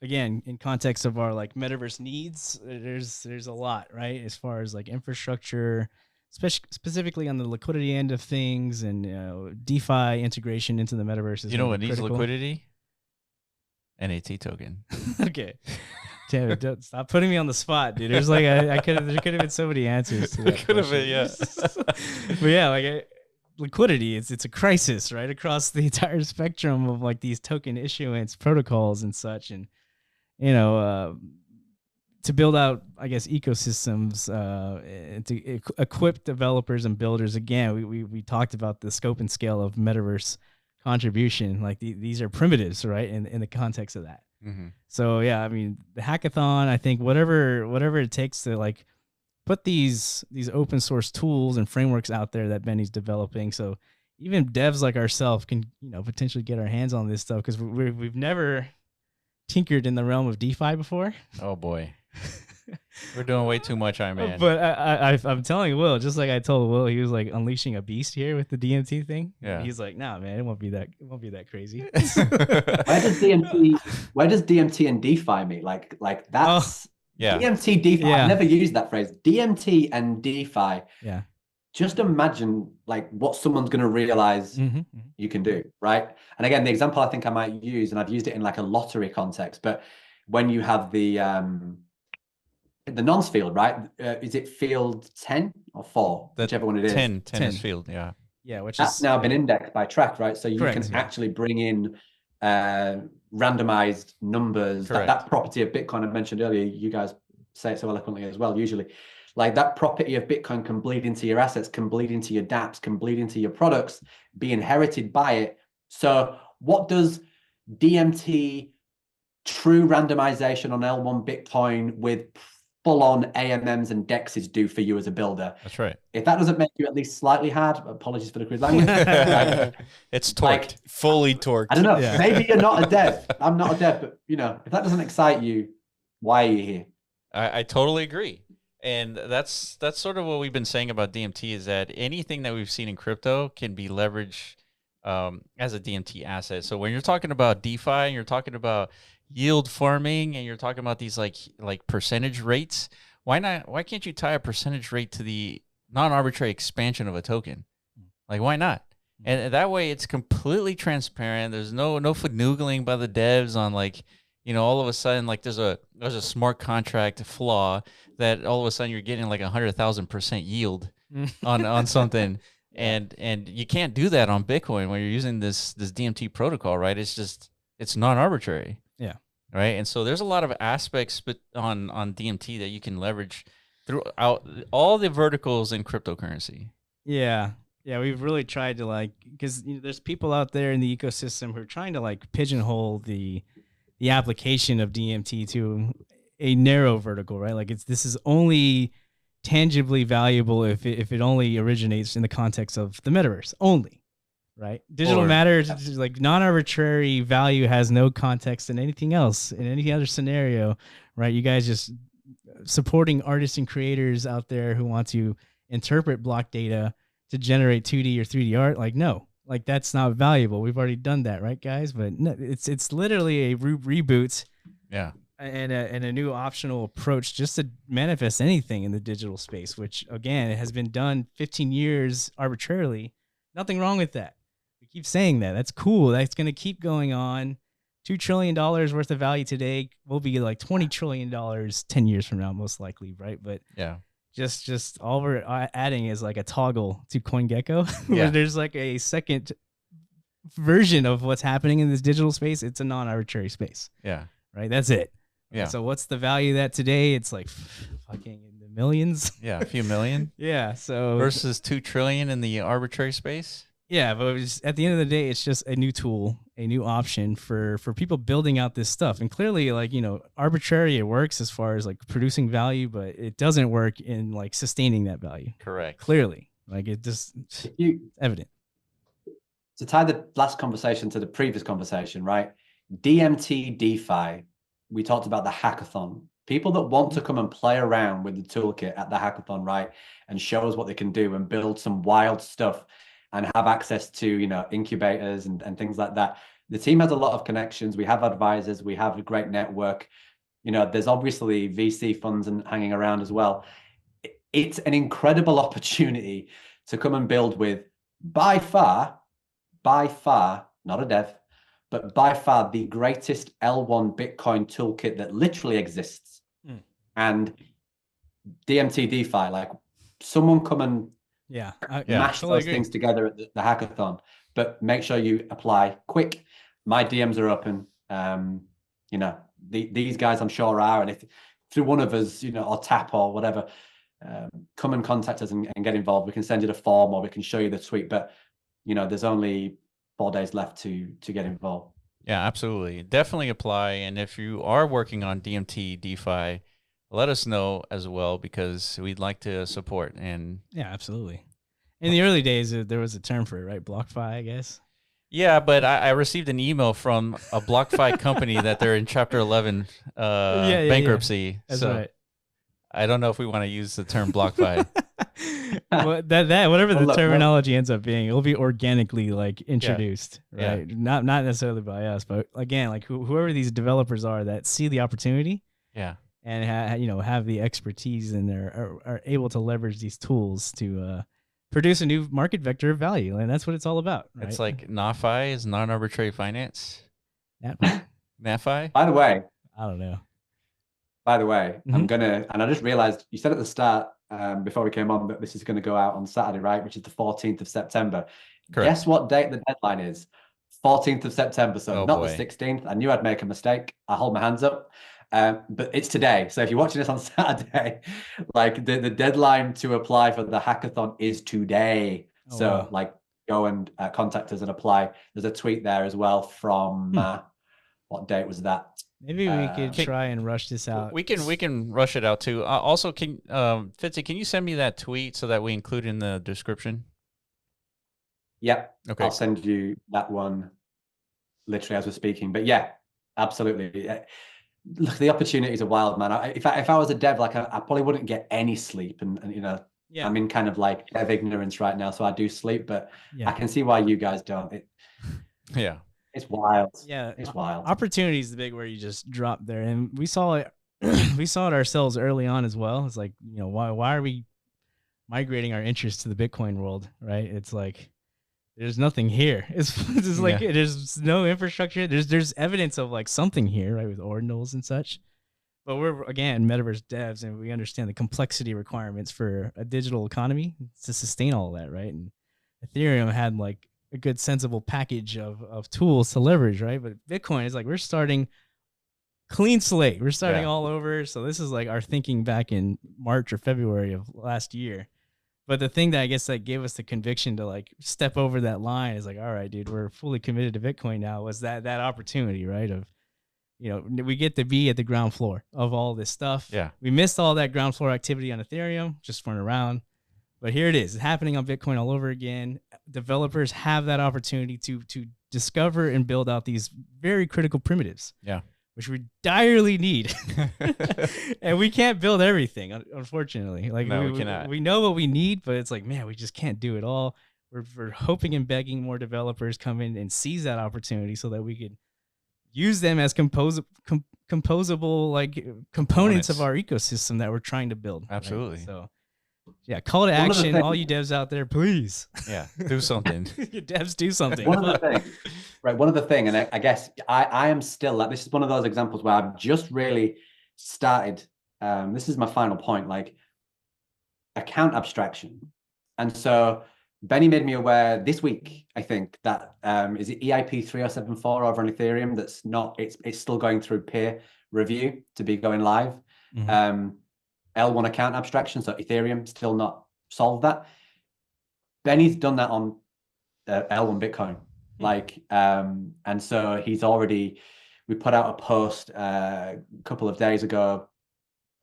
again, in context of our like metaverse needs, there's a lot, right? As far as like infrastructure, specifically on the liquidity end of things, and DeFi integration into the metaverse is what needs critical. liquidity? NAT token. Okay. Damn it, stop putting me on the spot, dude. There's like there could have been so many answers to that. Could have been, yeah. But yeah, liquidity, it's a crisis right across the entire spectrum of like these token issuance protocols and such, and to build out, I guess, ecosystems and to equip developers and builders. Again, we talked about the scope and scale of metaverse contribution. Like these are primitives, right? In the context of that. So yeah, I mean, the hackathon, I think whatever it takes to like put these open source tools and frameworks out there that Benny's developing. So even devs like ourselves can, potentially get our hands on this stuff, because we've never tinkered in the realm of DeFi before. Oh boy. We're doing way too much, man. But I'm telling Will, just like I told Will, he was like unleashing a beast here with the DMT thing. Yeah. He's like, nah, man, it won't be that crazy. Where does DMT and DeFi meet? Like that's DMT DeFi. Yeah. I've never used that phrase. DMT and DeFi. Yeah. Just imagine like what someone's going to realize you can do, right? And again, the example I think I might use, and I've used it in like a lottery context, but when you have the nonce field, right? Is it field 10 or 4? Whichever one it is. 10 is field, yeah. Yeah, which that's now been indexed by track, right? So you can actually bring in randomized numbers. That property of Bitcoin I mentioned earlier, you guys say it so eloquently as well, usually. Like that property of Bitcoin can bleed into your assets, can bleed into your dApps, can bleed into your products, be inherited by it. So what does DMT true randomization on L1 Bitcoin with full-on AMMs and DEXs do for you as a builder? That's right. If that doesn't make you at least slightly hard, apologies for the crude language. It's torqued, fully torqued. I don't know. Yeah. Maybe you're not a dev. I'm not a dev, but if that doesn't excite you, why are you here? I totally agree. And that's sort of what we've been saying about DMT, is that anything that we've seen in crypto can be leveraged as a DMT asset. So when you're talking about DeFi and you're talking about yield farming and you're talking about these like percentage rates, why can't you tie a percentage rate to the non-arbitrary expansion of a token? Like, why not? And that way it's completely transparent. There's no finaggling by the devs on all of a sudden, like there's a smart contract flaw that all of a sudden you're getting like 100,000% yield on something. And you can't do that on Bitcoin when you're using this DMT protocol, right? It's non-arbitrary. Yeah. Right. And so there's a lot of aspects on DMT that you can leverage throughout all the verticals in cryptocurrency. Yeah. Yeah. We've really tried to because there's people out there in the ecosystem who are trying to pigeonhole the application of DMT to a narrow vertical, right? Like this is only tangibly valuable if it only originates in the context of the metaverse only, right? Digital matter, like non-arbitrary value, has no context in anything else, in any other scenario, right? You guys just supporting artists and creators out there who want to interpret block data to generate 2D or 3D art. Like, no, like that's not valuable. We've already done that, right, guys? But no, it's literally a reboot. Yeah. And a new optional approach just to manifest anything in the digital space, which again, it has been done 15 years arbitrarily. Nothing wrong with that. We keep saying that. That's cool. That's going to keep going on. $2 trillion worth of value today will be like $20 trillion 10 years from now, most likely, right? But yeah, just all we're adding is like a toggle to CoinGecko, where there's like a second version of what's happening in this digital space. It's a non-arbitrary space. Yeah. Right. That's it. Yeah. So what's the value of that today? It's like fucking in the millions. Yeah, a few million. Yeah. So versus 2 trillion in the arbitrary space. Yeah, but at the end of the day, it's just a new tool, a new option for people building out this stuff. And clearly, arbitrary, it works as far as producing value, but it doesn't work in sustaining that value. Correct. Clearly, it's evident. To tie the last conversation to the previous conversation, right? DMT DeFi. We talked about the hackathon. People that want to come and play around with the toolkit at the hackathon, right, and show us what they can do and build some wild stuff and have access to, incubators and things like that. The team has a lot of connections. We have advisors. We have a great network. There's obviously VC funds and hanging around as well. It's an incredible opportunity to come and build with by far, not a dev, but by far the greatest L1 Bitcoin toolkit that literally exists. And DMT DeFi, someone come and mash those things together at the hackathon, but make sure you apply quick. My DMs are open. These guys I'm sure are, and if through one of us, or tap or whatever, come and contact us and get involved. We can send you the form or we can show you the tweet, but there's only 4 days left to get involved. Yeah, absolutely. Definitely apply. And if you are working on DMT DeFi, let us know as well, because we'd like to support. And Yeah, absolutely. In the early days, there was a term for it, right? BlockFi, I guess. yeah, but I received an email from a BlockFi company that they're in Chapter 11 bankruptcy. That's so right. I don't know if we want to use the term BlockFi. Well, that whatever the Well, look, terminology ends up being, it'll be organically like introduced, Yeah. right? Not necessarily by us, but again, like whoever these developers are that see the opportunity, Yeah. and have the expertise and are able to leverage these tools to produce a new market vector of value, and that's what it's all about. Right? It's like NAFI is non-arbitrary finance. NAFI? By the way, I don't know. I'm gonna, and I just realized you said at the start before we came on that this is going to go out on Saturday, right? Which is the 14th of September. Correct. Guess what date the deadline is? 14th of September. So not boy. the 16th. I knew I'd make a mistake. I hold my hands up. But it's today. So if you're watching this on Saturday, like the deadline to apply for the hackathon is today. Oh, so wow. like go and contact us and apply. There's a tweet there as well from what date was that? Maybe we could try and rush this out. We can rush it out too. Also, can Fitzy, can you send me that tweet so that we include in the description? Yep. Okay. I'll send you that one literally as we're speaking. But yeah, absolutely. Look, the opportunities are wild, man. If I was a dev, like I probably wouldn't get any sleep, and you know, Yeah. I'm in kind of like dev ignorance right now, so I do sleep, but Yeah. I can see why you guys don't. Yeah. It's wild. Yeah, it's wild. Opportunity is the big where you just drop there, and we saw it. We saw it ourselves early on as well. It's like, you know, why are we migrating our interest to the Bitcoin world, right? It's like there's nothing here. It's just like there's no infrastructure. There's evidence of like something here, right, with ordinals and such. But we're again metaverse devs, and we understand the complexity requirements for a digital economy to sustain all of that, right? And Ethereum had like a good sensible package of tools to leverage, right? But Bitcoin is like we're starting clean slate. We're starting all over. So this is like our thinking back in March or February of last year. But the thing that I guess that gave us the conviction to like step over that line is like, all right, dude, we're fully committed to Bitcoin now. Was that opportunity, right? Of, you know, we get to be at the ground floor of all this stuff. Yeah. We missed all that ground floor activity on Ethereum, just weren't around. But here it is. It's happening on Bitcoin all over again. Developers have that opportunity to discover and build out these very critical primitives. Yeah. Which we direly need. And we can't build everything, unfortunately. Like no, we cannot. We know what we need, but it's like, man, we just can't do it all. We're hoping and begging more developers come in and seize that opportunity so that we could use them as composable like components of our ecosystem that we're trying to build. Absolutely. Right? So yeah, call to action, all you devs out there, please. Yeah, do something. You devs, do something. One of the things, and I guess I am still like, this is one of those examples where I've just really started. This is my final point, like account abstraction. And so Benny made me aware this week, I think, that is it EIP 3074 over on Ethereum that's not, it's still going through peer review to be going live. L1 account abstraction, so Ethereum still not solved that. Benny's done that on L1 Bitcoin, like, and so we put out a post a couple of days ago.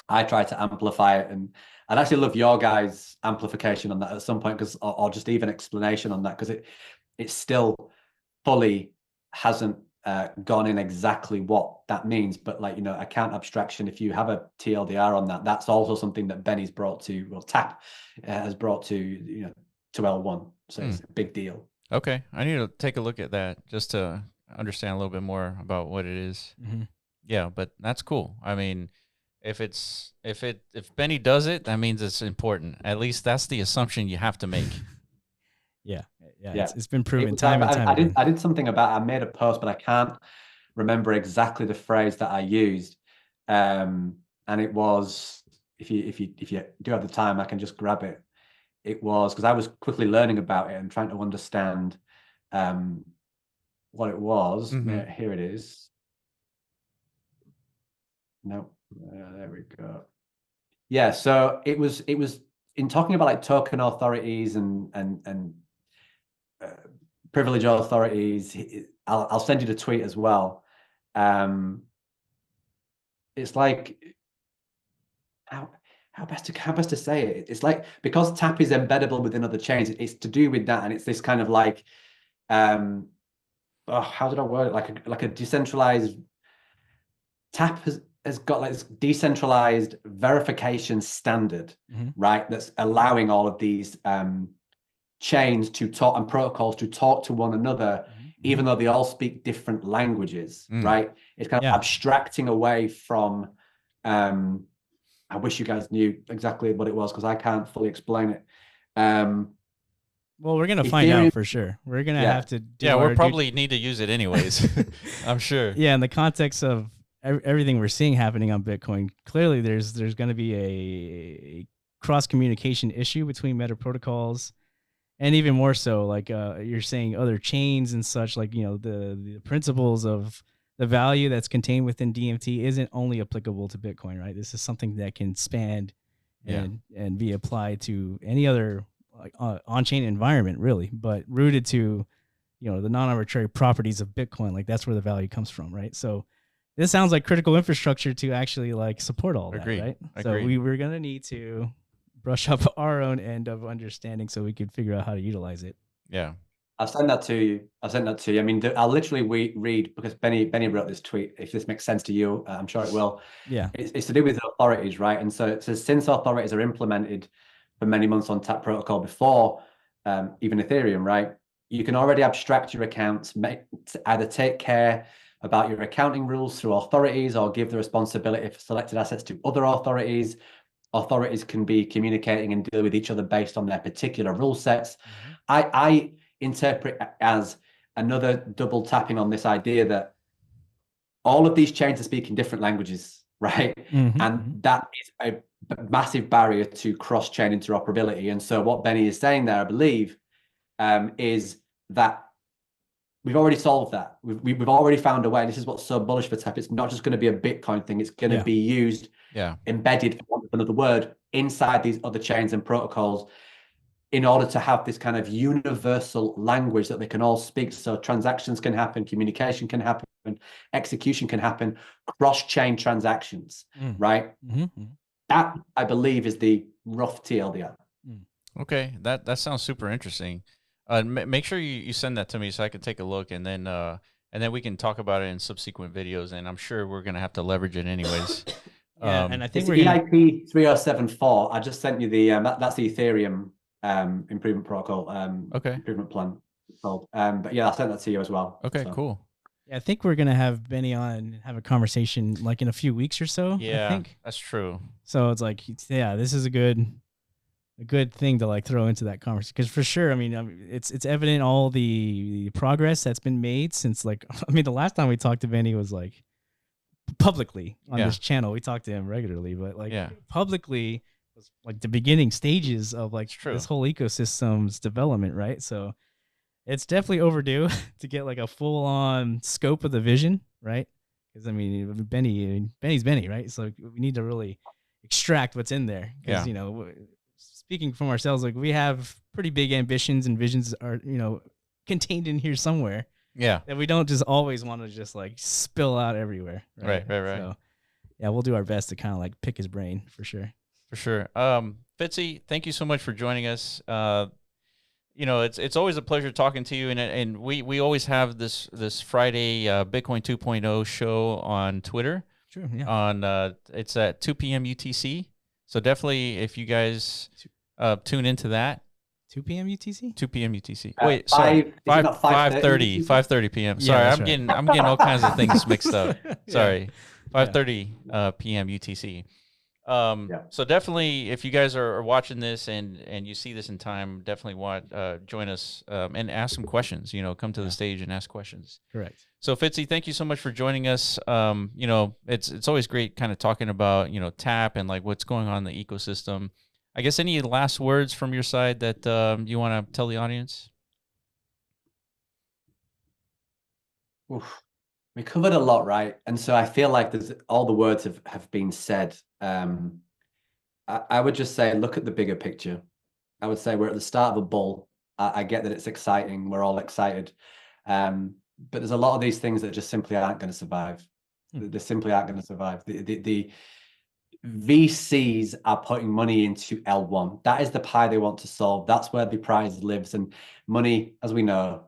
I tried to amplify it, and I'd actually love your guys' amplification on that at some point, because or just even explanation on that, because it still fully hasn't gone in exactly what that means. But like, you know, account abstraction, if you have a TLDR on that, that's also something that Benny's brought to, well, TAP has brought to, you know, to L1. So it's a big deal. Okay. I need to take a look at that just to understand a little bit more about what it is. Yeah, but that's cool. I mean, if Benny does it, that means it's important. At least that's the assumption you have to make. Yeah. It's been proven time and time again. I did something about it. I made a post, but I can't remember exactly the phrase that I used. And it was, if you do have the time, I can just grab it. It was because I was quickly learning about it and trying to understand what it was. Here it is. No, there we go. Yeah, so it was in talking about like token authorities and privilege authorities. I'll send you the tweet as well. It's like how best to say it? It's like, because tap is embeddable within other chains, it's to do with that, and it's this kind of like, how did I word it? Like a decentralized tap has got like this decentralized verification standard, right? That's allowing all of these chains to talk and protocols to talk to one another, even though they all speak different languages, right? It's kind of abstracting away from, I wish you guys knew exactly what it was, because I can't fully explain it. Well, we're gonna find out for sure. We're gonna have to do we'll probably need to use it anyways. I'm sure. Yeah, in the context of everything we're seeing happening on Bitcoin, clearly there's going to be a cross communication issue between meta protocols, and even more so, like you're saying, other chains and such. Like, you know, the principles of the value that's contained within DMT isn't only applicable to Bitcoin, right? This is something that can span and be applied to any other like on-chain environment, really, but rooted to, you know, the non-arbitrary properties of Bitcoin. Like, that's where the value comes from, right? So this sounds like critical infrastructure to actually like support all that, right? So we're gonna need to brush up our own end of understanding so we can figure out how to utilize it. Yeah. I'll send that to you. I mean, I'll literally read, because Benny wrote this tweet. If this makes sense to you, I'm sure it will. Yeah. It's to do with authorities, right? And so it says, since authorities are implemented for many months on Tap Protocol before even Ethereum, right? You can already abstract your accounts, either take care about your accounting rules through authorities, or give the responsibility for selected assets to other authorities. Authorities can be communicating and deal with each other based on their particular rule sets. I interpret as another double tapping on this idea that all of these chains are speaking different languages, right? And that is a massive barrier to cross-chain interoperability. And so what Benny is saying there, I believe, is that we've already solved that. We've already found a way. This is what's so bullish for tap. It's not just going to be a Bitcoin thing. It's going to be used, embedded, for want of another word, inside these other chains and protocols, in order to have this kind of universal language that they can all speak. So transactions can happen, communication can happen, execution can happen, cross-chain transactions, right? That, I believe, is the rough TLDR. Okay, that sounds super interesting. Make sure you send that to me so I can take a look, and then we can talk about it in subsequent videos. And I'm sure we're gonna have to leverage it anyways. And I think it's EIP 3074. I just sent you the that's the Ethereum improvement protocol. Improvement plan. Called. But yeah, I'll send that to you as well. Okay, cool. Yeah, I think we're gonna have Benny on and have a conversation like in a few weeks or so. Yeah, I think that's true. So it's like, yeah, this is a good thing to like throw into that conversation, because for sure, I mean, it's evident all the progress that's been made since, like, I mean, the last time we talked to Benny was like publicly on this channel. We talked to him regularly, but like publicly was like the beginning stages of like this whole ecosystem's development, right? So it's definitely overdue to get like a full on scope of the vision, right? Because I mean, Benny's Benny, right? So we need to really extract what's in there, because you know, speaking from ourselves, like we have pretty big ambitions, and visions are, you know, contained in here somewhere. Yeah. That we don't just always want to just like spill out everywhere. Right. So yeah, we'll do our best to kind of like pick his brain for sure. For sure. Fitzy, thank you so much for joining us. You know, it's always a pleasure talking to you, and we always have this Friday Bitcoin 2.0 show on Twitter. True. Yeah. On it's at 2 p.m. UTC. So definitely, if you guys tune into that. 2 p.m. UTC? 2 p.m. UTC. Wait, sorry. 5:30 p.m. Sorry, I'm getting all kinds of things mixed up. Sorry. 5:30 p.m. UTC. So definitely, if you guys are watching this and you see this in time, definitely join us and ask some questions. You know, come to the stage and ask questions. Correct. So Fitzy, thank you so much for joining us. You know, it's always great kind of talking about, you know, tap and like what's going on in the ecosystem. I guess any last words from your side that you want to tell the audience? Oof. We covered a lot, right? And so I feel like all the words have been said. I would just say, look at the bigger picture. I would say we're at the start of a bull. I get that it's exciting. We're all excited. But there's a lot of these things that just simply aren't going to survive. They simply aren't going to survive. VCs are putting money into L1. That is the pie they want to solve. That's where the prize lives. And money, as we know,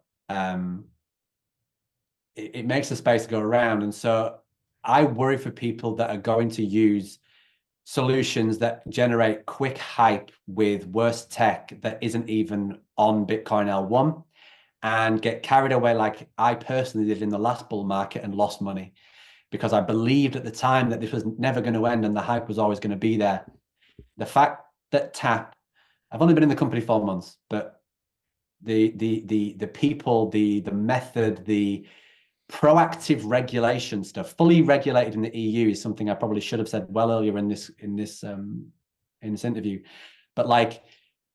it makes the space go around. And so I worry for people that are going to use solutions that generate quick hype with worse tech that isn't even on Bitcoin L1 and get carried away like I personally did in the last bull market and lost money because I believed at the time that this was never going to end and the hype was always going to be there. The fact that TAP, I've only been in the company 4 months, but the people, the method, the proactive regulation stuff, fully regulated in the EU, is something I probably should have said well earlier in this interview. But like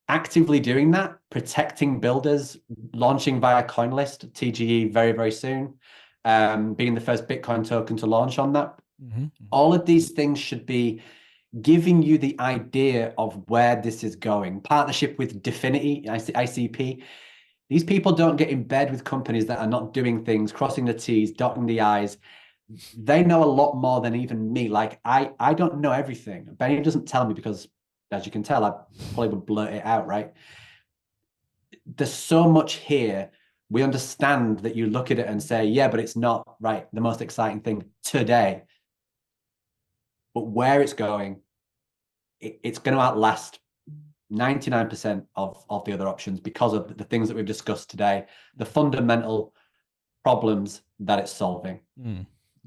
actively doing that, protecting builders, launching via CoinList, TGE very, very soon, being the first Bitcoin token to launch on that. All of these things should be giving you the idea of where this is going. Partnership with Definity, ICP. These people don't get in bed with companies that are not doing things, crossing the T's, dotting the I's. They know a lot more than even me. Like I don't know everything. Benny doesn't tell me because, as you can tell, I probably would blurt it out, right? There's so much here. We understand that you look at it and say, yeah, but it's not right. The most exciting thing today. But where it's going, it's going to outlast 99% of the other options because of the things that we've discussed today, the fundamental problems that it's solving.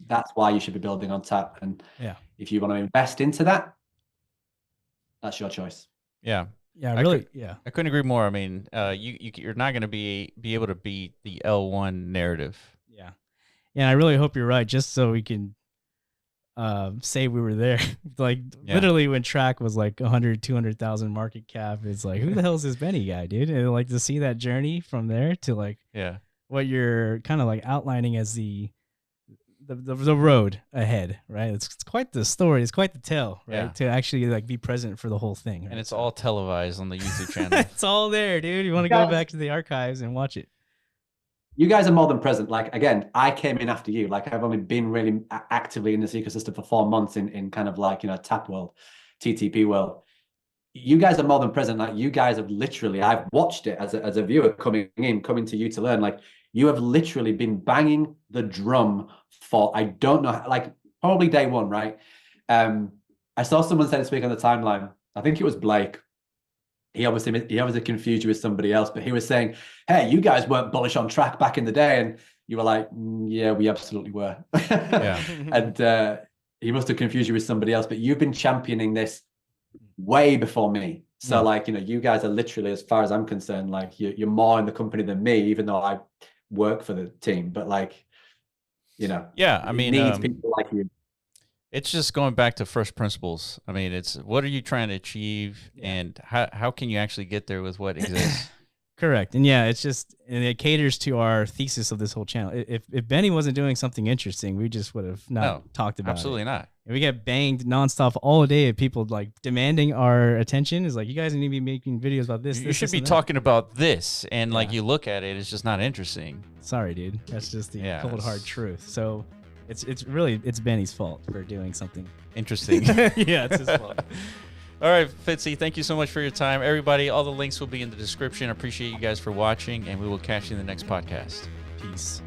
That's why you should be building on TAP. And if you want to invest into that, that's your choice. Yeah. Yeah, really. Yeah, I couldn't agree more. I mean, you're not going to be able to beat the L1 narrative. Yeah. Yeah, I really hope you're right, just so we can say we were there. Like literally when Track was like 100, 200,000 market cap, it's like, who the hell is this Benny guy, dude? And like to see that journey from there to like what you're kind of like outlining as the road ahead, right? It's quite the story. It's quite the tale, right? To actually like be present for the whole thing. Right? And it's all televised on the YouTube channel. It's all there, dude. You want to go back to the archives and watch it. You guys are more than present. Like, again, I came in after you. Like, I've only been really actively in this ecosystem for 4 months in kind of like, TAP world, TTP world. You guys are more than present. Like, you guys have literally, I've watched it as a viewer coming to you to learn. Like, you have literally been banging the drum for, I don't know, like probably day one, right? I saw someone say this week on the timeline, I think it was Blake. He obviously confused you with somebody else, but he was saying, hey, you guys weren't bullish on Track back in the day. And you were like, yeah, we absolutely were. And he must have confused you with somebody else, but you've been championing this way before me. So like, you guys are literally, as far as I'm concerned, like you're more in the company than me, even though I work for the team, but like, I mean, it needs people like you. It's just going back to first principles. I mean, it's what are you trying to achieve and how can you actually get there with what exists? Correct. And it's just, and it caters to our thesis of this whole channel. If Benny wasn't doing something interesting, we just would have not talked about absolutely it. Not. And we get banged nonstop all day of people like demanding our attention. Is like, you guys need to be making videos about this. You should be talking about this. And like you look at it, it's just not interesting. Sorry, dude. That's just the cold hard truth. So it's really Benny's fault for doing something interesting. It's his fault. All right, Fitzy, thank you so much for your time. Everybody, all the links will be in the description. I appreciate you guys for watching, and we will catch you in the next podcast. Peace.